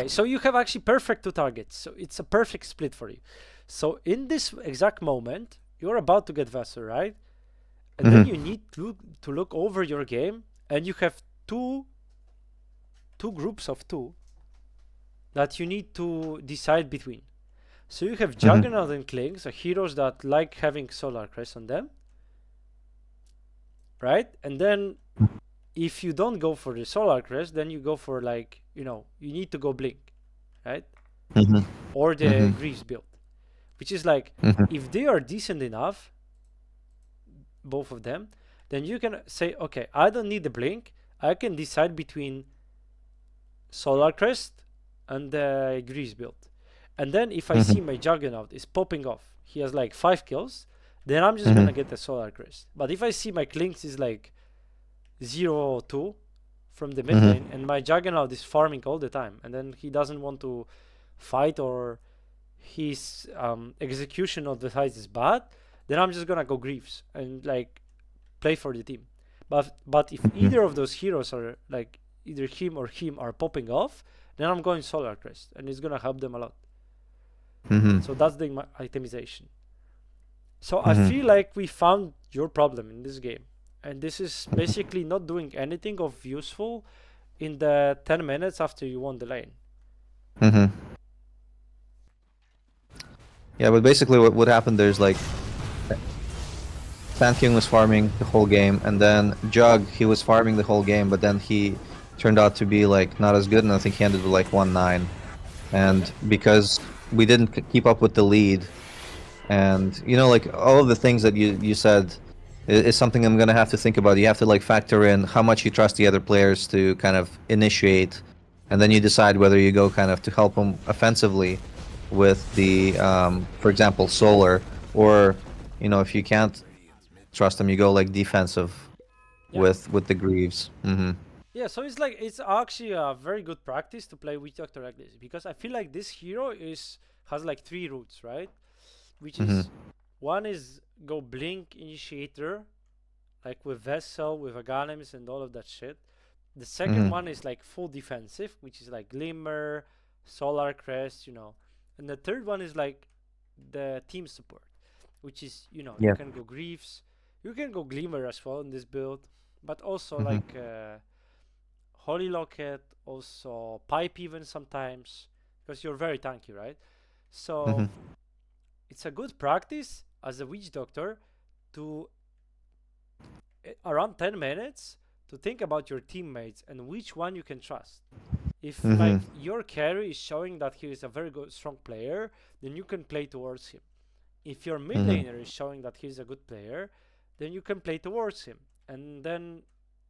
so you have actually perfect 2 targets, so it's a perfect split for you. So in this exact moment, you're about to get Vessel, right? And then you need to look over your game, and you have two groups of 2 that you need to decide between. So you have Juggernaut and Klings, heroes that like having Solar Crest on them, right? And then if you don't go for the Solar Crest, then you go for like, you need to go Blink, right? Or the Greaves build, which is like, if they are decent enough, both of them, then you can say, okay, I don't need the Blink, I can decide between Solar Crest and the Greaves build. And then if I see my Juggernaut is popping off, he has like 5 kills, then I'm just gonna get the Solar Crest. But if I see my Klinks is like 0-2 from the mid lane, and my Juggernaut is farming all the time, and then he doesn't want to fight, or his execution of the fight is bad, then I'm just gonna go Greaves and like play for the team. But if either of those heroes are like, either him or him are popping off, then I'm going Solar Crest, and it's gonna help them a lot. So that's the itemization. So I feel like we found your problem in this game, and this is basically not doing anything of useful in the 10 minutes after you won the lane. Yeah, but basically what happened there's like, Sand King was farming the whole game, and then Jug, he was farming the whole game, but then he turned out to be like not as good, and I think he ended with like 1-9. And because we didn't keep up with the lead, and like all of the things that you said, is something I'm gonna have to think about. You have to like factor in how much you trust the other players to kind of initiate, and then you decide whether you go kind of to help them offensively with the, for example, solar, or if you can't Radiant's mid trust them, you go like defensive Yeah. with the Greaves. Yeah, so it's like it's actually a very good practice to play Witch Doctor like this because I feel like this hero has like three routes, right? Which is one is go Blink Initiator, like with Vessel, with Aghanim and all of that shit. The second one is like full defensive, which is like Glimmer, Solar Crest, And the third one is like the team support, which is, you Yeah. can go Greaves, you can go Glimmer as well in this build, but also Mhm. like Holy Locket, also Pipe even sometimes, because you're very tanky, right? So Mhm. it's a good practice as a Witch Doctor to around 10 minutes to think about your teammates and which one you can trust. If like Mhm. your carry is showing that he is a very good strong player, then you can play towards him. If your mid Mhm. laner is showing that he's a good player, then you can play towards him. And then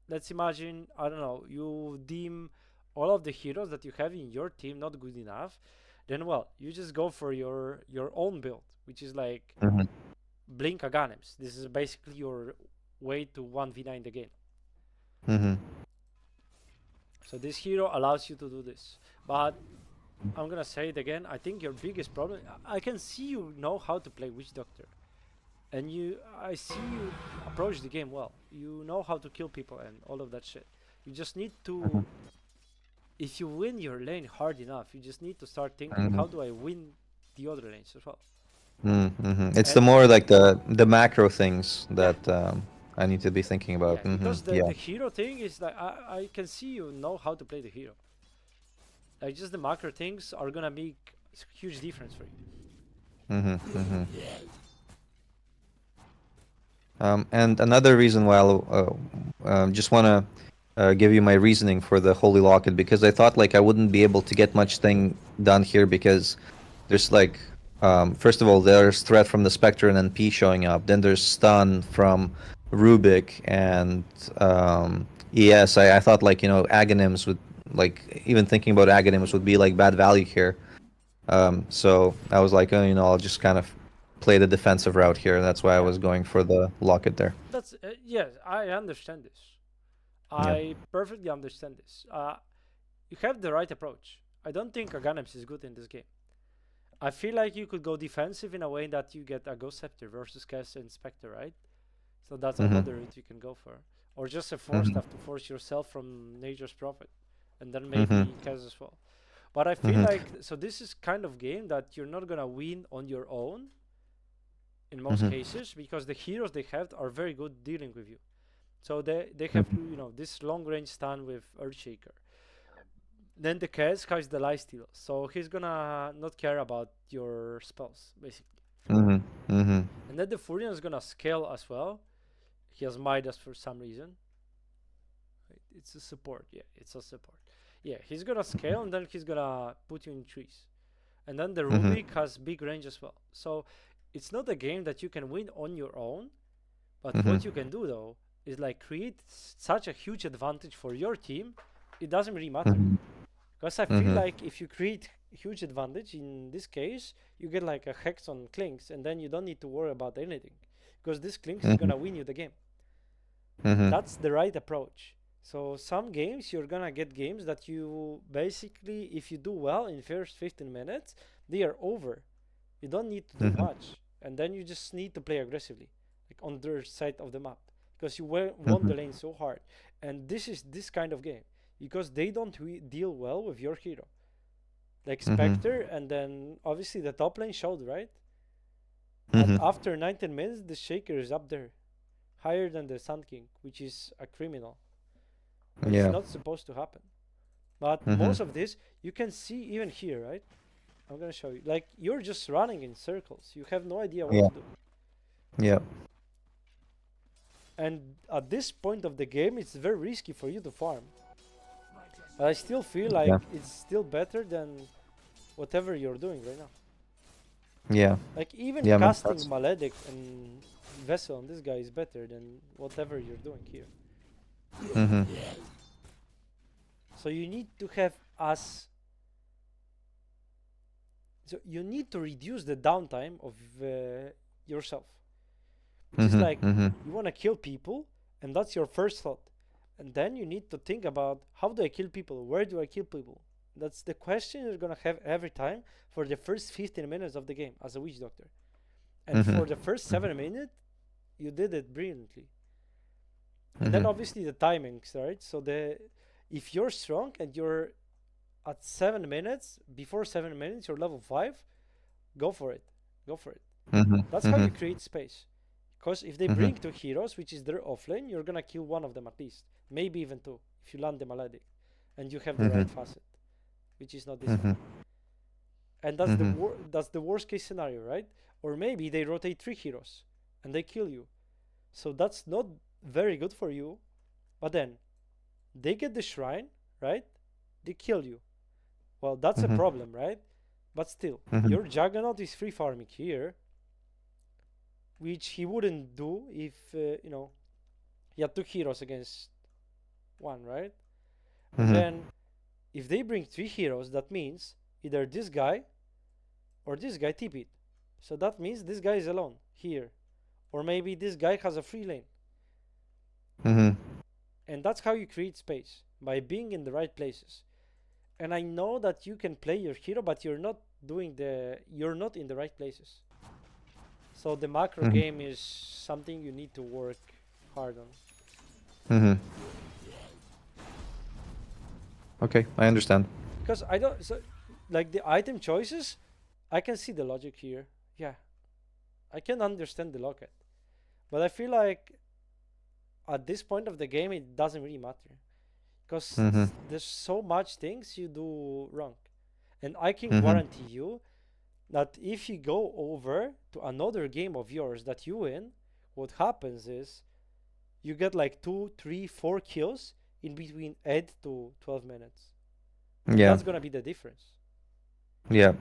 let's imagine, I don't know, you deem all of the heroes that you have in your team not good enough, then well, you just go for your own build, which is like Mhm. Blink Aghanim's. This is basically your way to 1v9 the game. Mhm. So this hero allows you to do this. But I'm gonna say it again, I think your biggest problem, I can see you know how to play Witch Doctor. And I see you approach the game well. You know how to kill people and all of that shit. You just need to, if you win your lane hard enough, you just need to start thinking, Mhm. how do I win the other lanes as well? Mhm. It's the And more like the macro things yeah, that I need to be thinking yeah, about. because the Yeah. the hero thing is like I can see you know how to play the hero. Like just the macro things are gonna make huge difference for you. Mhm. And another reason why just want to give you my reasoning for the Holy Locket, because I thought like I wouldn't be able to get much thing done here because there's like, first of all, there's threat from the Spectre and NP showing up. Then there's stun from Rubik and ES. I thought like, Aghanims would, like, even thinking about Aghanims would be like bad value here. So I was like, I'll just kind of play the defensive route here. That's why I Yeah, was going for the Locket there. that's yes, I understand this. Yeah. I perfectly understand this. You have the right approach. I don't think Aghanim is good in this game. I feel like you could go defensive in a way that you get a Ghost Scepter versus Cass and Spectre, right? So that's Mhm. another route you can go for. Or just a force Mhm. stuff to force yourself from Nature's Prophet. And then Mhm. maybe Cass as well. But I feel Mhm. like, so this is kind of game that you're not gonna win on your own in most Mhm. cases because the heroes they have are very good dealing with you. So they have Mhm. this long range stun with Earthshaker. Then the Kez has the lifesteal, so he's gonna not care about your spells basically. Mhm. Mhm. And then the Furion is gonna scale as well. He has Midas for some reason. It's a support, yeah, it's a support. Yeah, he's gonna scale and then he's gonna put you in trees. And then the Mhm. Rubik has big range as well. So it's not a game that you can win on your own, but Mhm. what you can do though is like create such a huge advantage for your team. It doesn't really matter. Mhm. Because I feel Mhm. like if you create huge advantage in this case, you get like a hex on Clinks, and then you don't need to worry about anything. Because this Clinks is Mhm. gonna win you the game. Mhm. That's the right approach. So some games you're gonna get games that you basically, if you do well in first 15 minutes, they are over. You don't need to do Mhm. much, and then you just need to play aggressively, like on their side of the map, because you won Mhm. the lane so hard. And this is this kind of game because they don't deal well with your hero, like Mhm. Spectre, and then obviously the top lane showed right. But Mhm. after 19 minutes, the Shaker is up there, higher than the Sun King, which is a criminal, which is Yeah. not supposed to happen. But Mhm. most of this you can see even here, right? I'm gonna show you. Like you're just running in circles. You have no idea what Yeah. to do. Yeah. And at this point of the game, it's very risky for you to farm. But I still feel like Yeah. it's still better than whatever you're doing right now. Yeah. Like even Yeah, man. casting That's. Maledict and vessel on this guy is better than whatever you're doing here. Mm-hmm. So you need to have us. So you need to reduce the downtime of yourself. Which is like you want to kill people, and that's your first thought. And then you need to think about how do I kill people? Where do I kill people? That's the question you're gonna have every time for the first 15 minutes of the game as a witch doctor. And for the first 7 minutes, you did it brilliantly. And then obviously the timings, right? So if you're strong and you're at 7 minutes, before 7 minutes, you're level 5, go for it. Go for it. That's how you create space. Because if they bring 2 heroes, which is their offlane, you're gonna kill one of them at least. Maybe even 2, if you land the maledict. And you have the right facet. Which is not this one. And that's the worst case scenario, right? Or maybe they rotate 3 heroes and they kill you. So that's not very good for you. But then they get the shrine, right? They kill you. Well, that's a problem, right? But still, your Juggernaut is free farming here, which he wouldn't do if he had 2 heroes against 1, right? And then if they bring 3 heroes, that means either this guy or this guy TP'd. So that means this guy is alone here. Or maybe this guy has a free lane. And that's how you create space, by being in the right places. And I know that you can play your hero, but you're not in the right places. So the macro game is something you need to work hard on. Okay, I understand. Because I don't, so like the item choices, I can see the logic here. Yeah, I can understand the logic, but I feel like at this point of the game it doesn't really matter, because there's so much things you do wrong, and I can guarantee you that if you go over to another game of yours that you win, what happens is you get like 2, 3, 4 kills in between 8 to 12 minutes. Yeah. That's gonna be the difference. Yeah.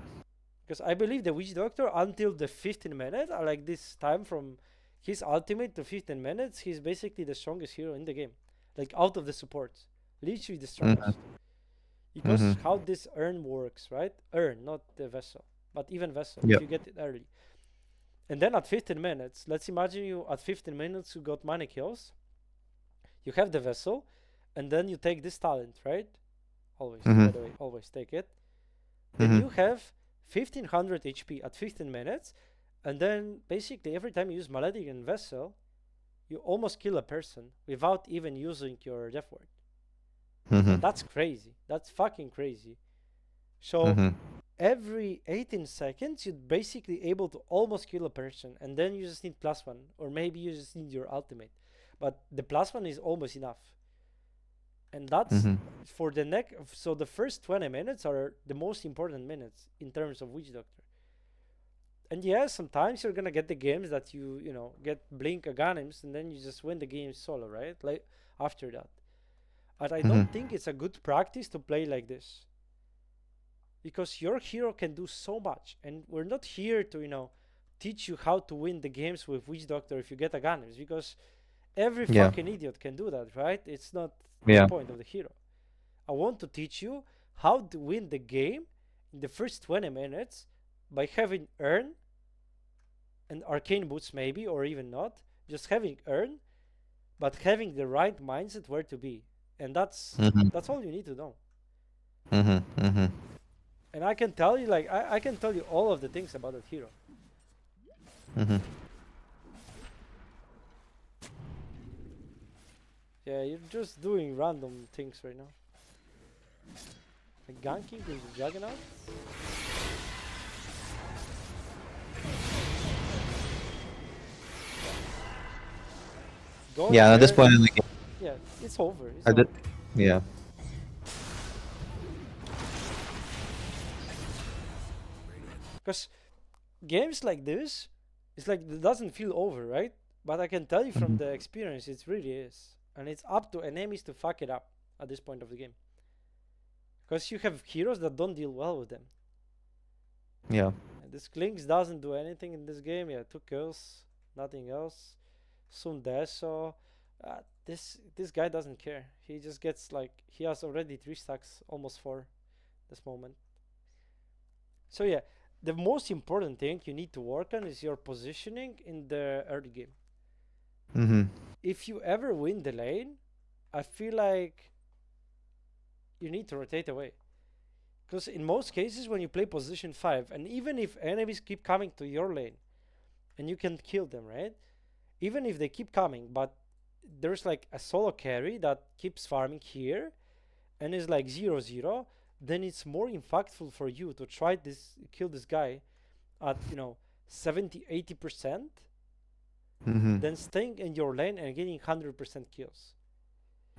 Because I believe the Witch Doctor, until the 15 minutes, like this time from his ultimate to 15 minutes, he's basically the strongest hero in the game. Like out of the supports. Literally the strongest. Because how this urn works, right? Urn, not the vessel. But even vessel, if you get it early. And then at 15 minutes, let's imagine you at 15 minutes you got many kills. You have the vessel, and then you take this talent, right? Always, by the way, always take it. Then you have 1500 HP at 15 minutes, and then basically every time you use Maledic and Vessel, you almost kill a person without even using your death ward. That's crazy. That's fucking crazy. So every 18 seconds, you're basically able to almost kill a person, and then you just need +1, or maybe you just need your ultimate. But the +1 is almost enough. And that's for the next. So the first 20 minutes are the most important minutes in terms of Witch Doctor. And yeah, sometimes you're gonna get the games that you get Blink Aghanims, and then you just win the game solo, right? Like after that. But I don't think it's a good practice to play like this, because your hero can do so much, and we're not here to teach you how to win the games with Witch Doctor if you get Aghanims, because every fucking idiot can do that, right? It's not the point of the hero. I want to teach you how to win the game in the first 20 minutes by having Urn and Arcane Boots, maybe, or even not. Just having Urn, but having the right mindset where to be. And that's all you need to know. And I can tell you, like, I can tell you all of the things about that hero. Yeah, you're just doing random things right now. Like ganking with the Juggernaut? Yeah, at this point in the game. Yeah, it's over. Yeah. Because games like this, it's like it doesn't feel over, right? But I can tell you from the experience, it really is. And it's up to enemies to fuck it up at this point of the game. Because you have heroes that don't deal well with them. Yeah. And this Clinks doesn't do anything in this game. Yeah, 2 kills. nothing else. Sundeso, this guy doesn't care. He just gets like he has already 3 stacks, almost 4, this moment. So yeah, the most important thing you need to work on is your positioning in the early game. Mm-hmm. If you ever win the lane, I feel like you need to rotate away. Because in most cases, when you play position 5, and even if enemies keep coming to your lane, and you can kill them, right? Even if they keep coming, but there's like a solo carry that keeps farming here, and is like 0-0, then it's more impactful for you to try kill this guy at 70-80% Mm-hmm. than staying in your lane and getting 100% kills.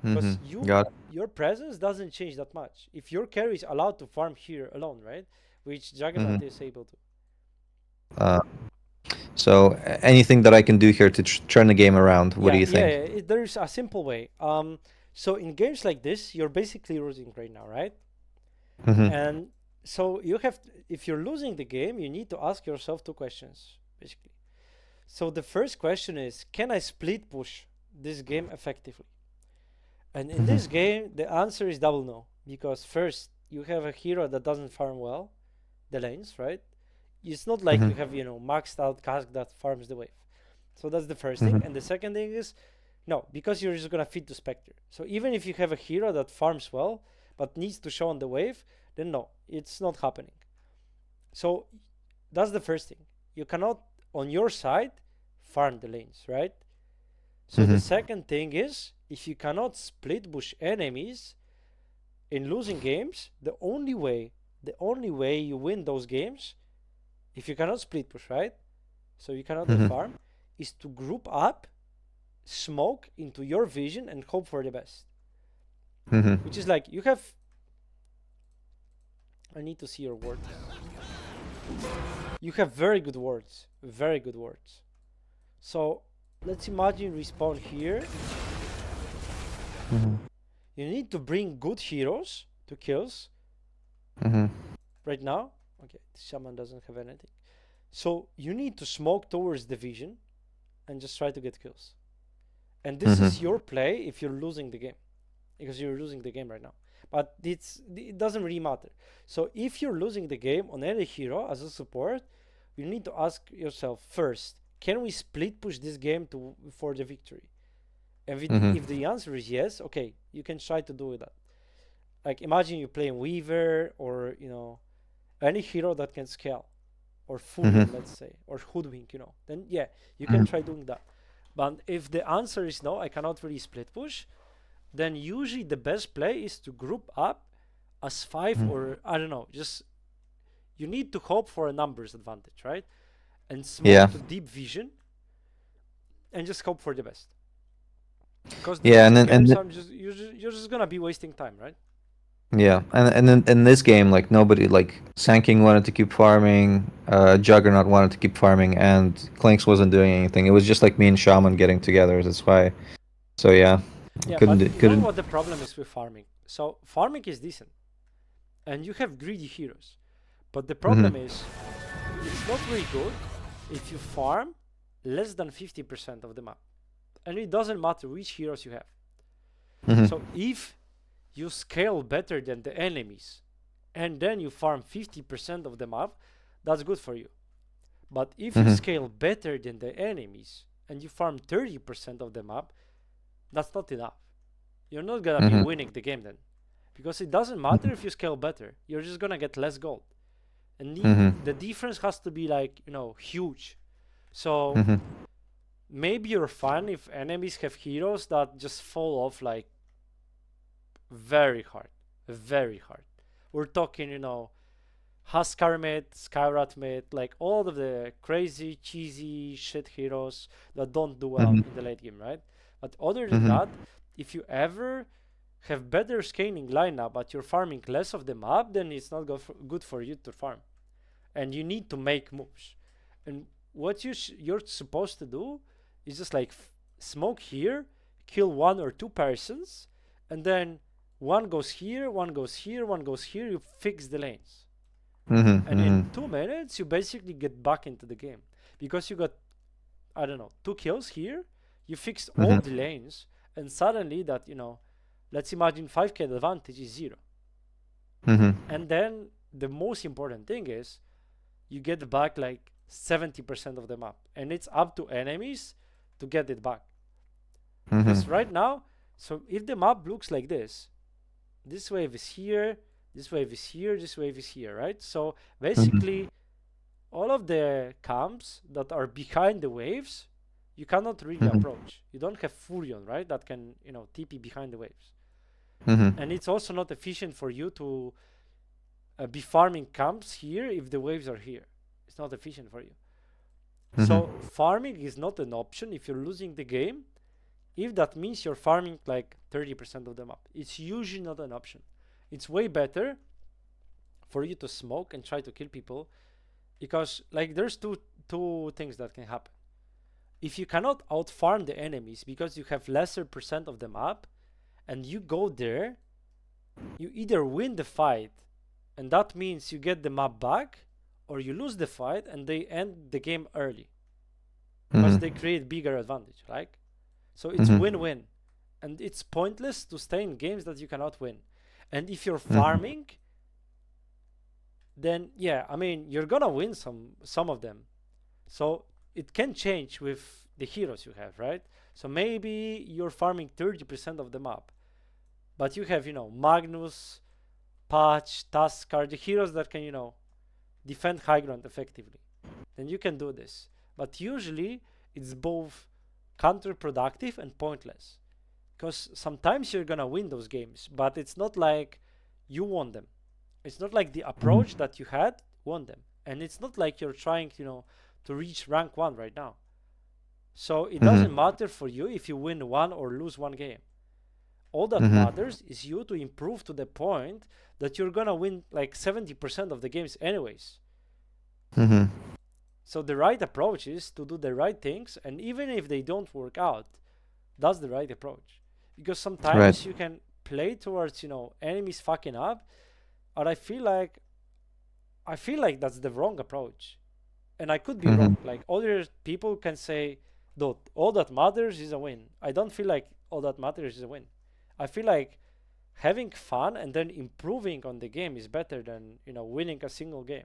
Mm-hmm. Because Got it. your presence doesn't change that much. If your carry is allowed to farm here alone, right? Which Juggernaut is able to. So anything that I can do here to turn the game around? What do you think? Yeah. There's a simple way. So in games like this, you're basically losing right now, right? Mm-hmm. And so if you're losing the game, you need to ask yourself 2 questions, basically. So the first question is, can I split push this game effectively? And in this game, the answer is double no. Because first, you have a hero that doesn't farm well the lanes, right? It's not like you have, maxed out cask that farms the wave. So that's the first thing. And the second thing is, no, because you're just going to feed to Spectre. So even if you have a hero that farms well, but needs to show on the wave, then no, it's not happening. So that's the first thing. You cannot, on your side, farm the lanes, right? So the second thing is, if you cannot split bush enemies in losing games, the only way you win those games, if you cannot split push, right? So you cannot farm, is to group up, smoke into your vision, and hope for the best. Which is like, you have... I need to see your words. You have very good words. Very good words. So, let's imagine respawn here. You need to bring good heroes to kills. Right now. Okay, Shaman doesn't have anything. So, you need to smoke towards the vision and just try to get kills. And this is your play if you're losing the game. Because you're losing the game right now. But it doesn't really matter. So if you're losing the game on any hero as a support, you need to ask yourself first, can we split push this game for the victory? And if the answer is yes, okay, you can try to do that. Like imagine you playing Weaver or any hero that can scale, or Fulham, let's say, or Hoodwink, then yeah, you can try doing that. But if the answer is no, I cannot really split push, then usually the best play is to group up as 5 or I don't know, just you need to hope for a numbers advantage, right? And smoke to deep vision and just hope for the best. Because you're just gonna be wasting time, right? Yeah, and then in this game, like nobody, like Sanking wanted to keep farming, Juggernaut wanted to keep farming, and Clinks wasn't doing anything. It was just like me and Shaman getting together. That's why. So yeah, Yeah, couldn't but you know what the problem is with farming? So farming is decent, and you have greedy heroes, but the problem is it's not very good if you farm less than 50% of the map, and it doesn't matter which heroes you have. So if you scale better than the enemies, and then you farm 50% of the map, that's good for you. But if you scale better than the enemies and you farm 30% of the map, that's not enough. You're not gonna be winning the game then, because it doesn't matter if you scale better. You're just gonna get less gold, and the difference has to be like huge. So maybe you're fine if enemies have heroes that just fall off like very hard, very hard. We're talking, Huskar mid, Skyrat mid, like all of the crazy, cheesy shit heroes that don't do well in the late game, right? But other than that, if you ever have better scaling lineup but you're farming less of the map, then it's not good for you to farm. And you need to make moves. And what you're supposed to do is just like smoke here, kill 1 or 2 persons, and then one goes here, one goes here, one goes here, you fix the lanes. And in 2 minutes, you basically get back into the game. Because you got I don't know, 2 kills here, you fixed all the lanes, and suddenly that, let's imagine 5k advantage is 0. And then the most important thing is you get back like 70% of the map, and it's up to enemies to get it back. Because right now, so if the map looks like this wave is here, this wave is here, this wave is here, right? So basically all of the camps that are behind the waves, you cannot really approach. You don't have Furion, right, that can, TP behind the waves. And it's also not efficient for you to be farming camps here if the waves are here. It's not efficient for you. So farming is not an option if you're losing the game, if that means you're farming like 30% of the map. It's usually not an option. It's way better for you to smoke and try to kill people, because like there's two things that can happen. If you cannot out farm the enemies because you have lesser percent of the map, and you go there, you either win the fight and that means you get the map back, or you lose the fight and they end the game early because they create bigger advantage, right? So it's win-win, and it's pointless to stay in games that you cannot win. And if you're farming, then yeah, I mean, you're gonna win some of them. So it can change with the heroes you have, right? So maybe you're farming 30% of the map, but you have, Magnus, Patch, Tuskar, the heroes that can, defend high ground effectively. Then you can do this. But usually it's both counterproductive and pointless, because sometimes you're gonna win those games, but it's not like you won them. It's not like the approach that you had won them, and it's not like you're trying, to reach rank 1 right now. So it doesn't matter for you if you win one or lose one game. All that matters is you to improve to the point that you're gonna win like 70% of the games anyways. So the right approach is to do the right things, and even if they don't work out, that's the right approach. Because sometimes you can play towards, enemies fucking up, and I feel like that's the wrong approach. And I could be wrong. Like other people can say, "Dude, all that matters is a win." I don't feel like all that matters is a win. I feel like having fun and then improving on the game is better than, winning a single game.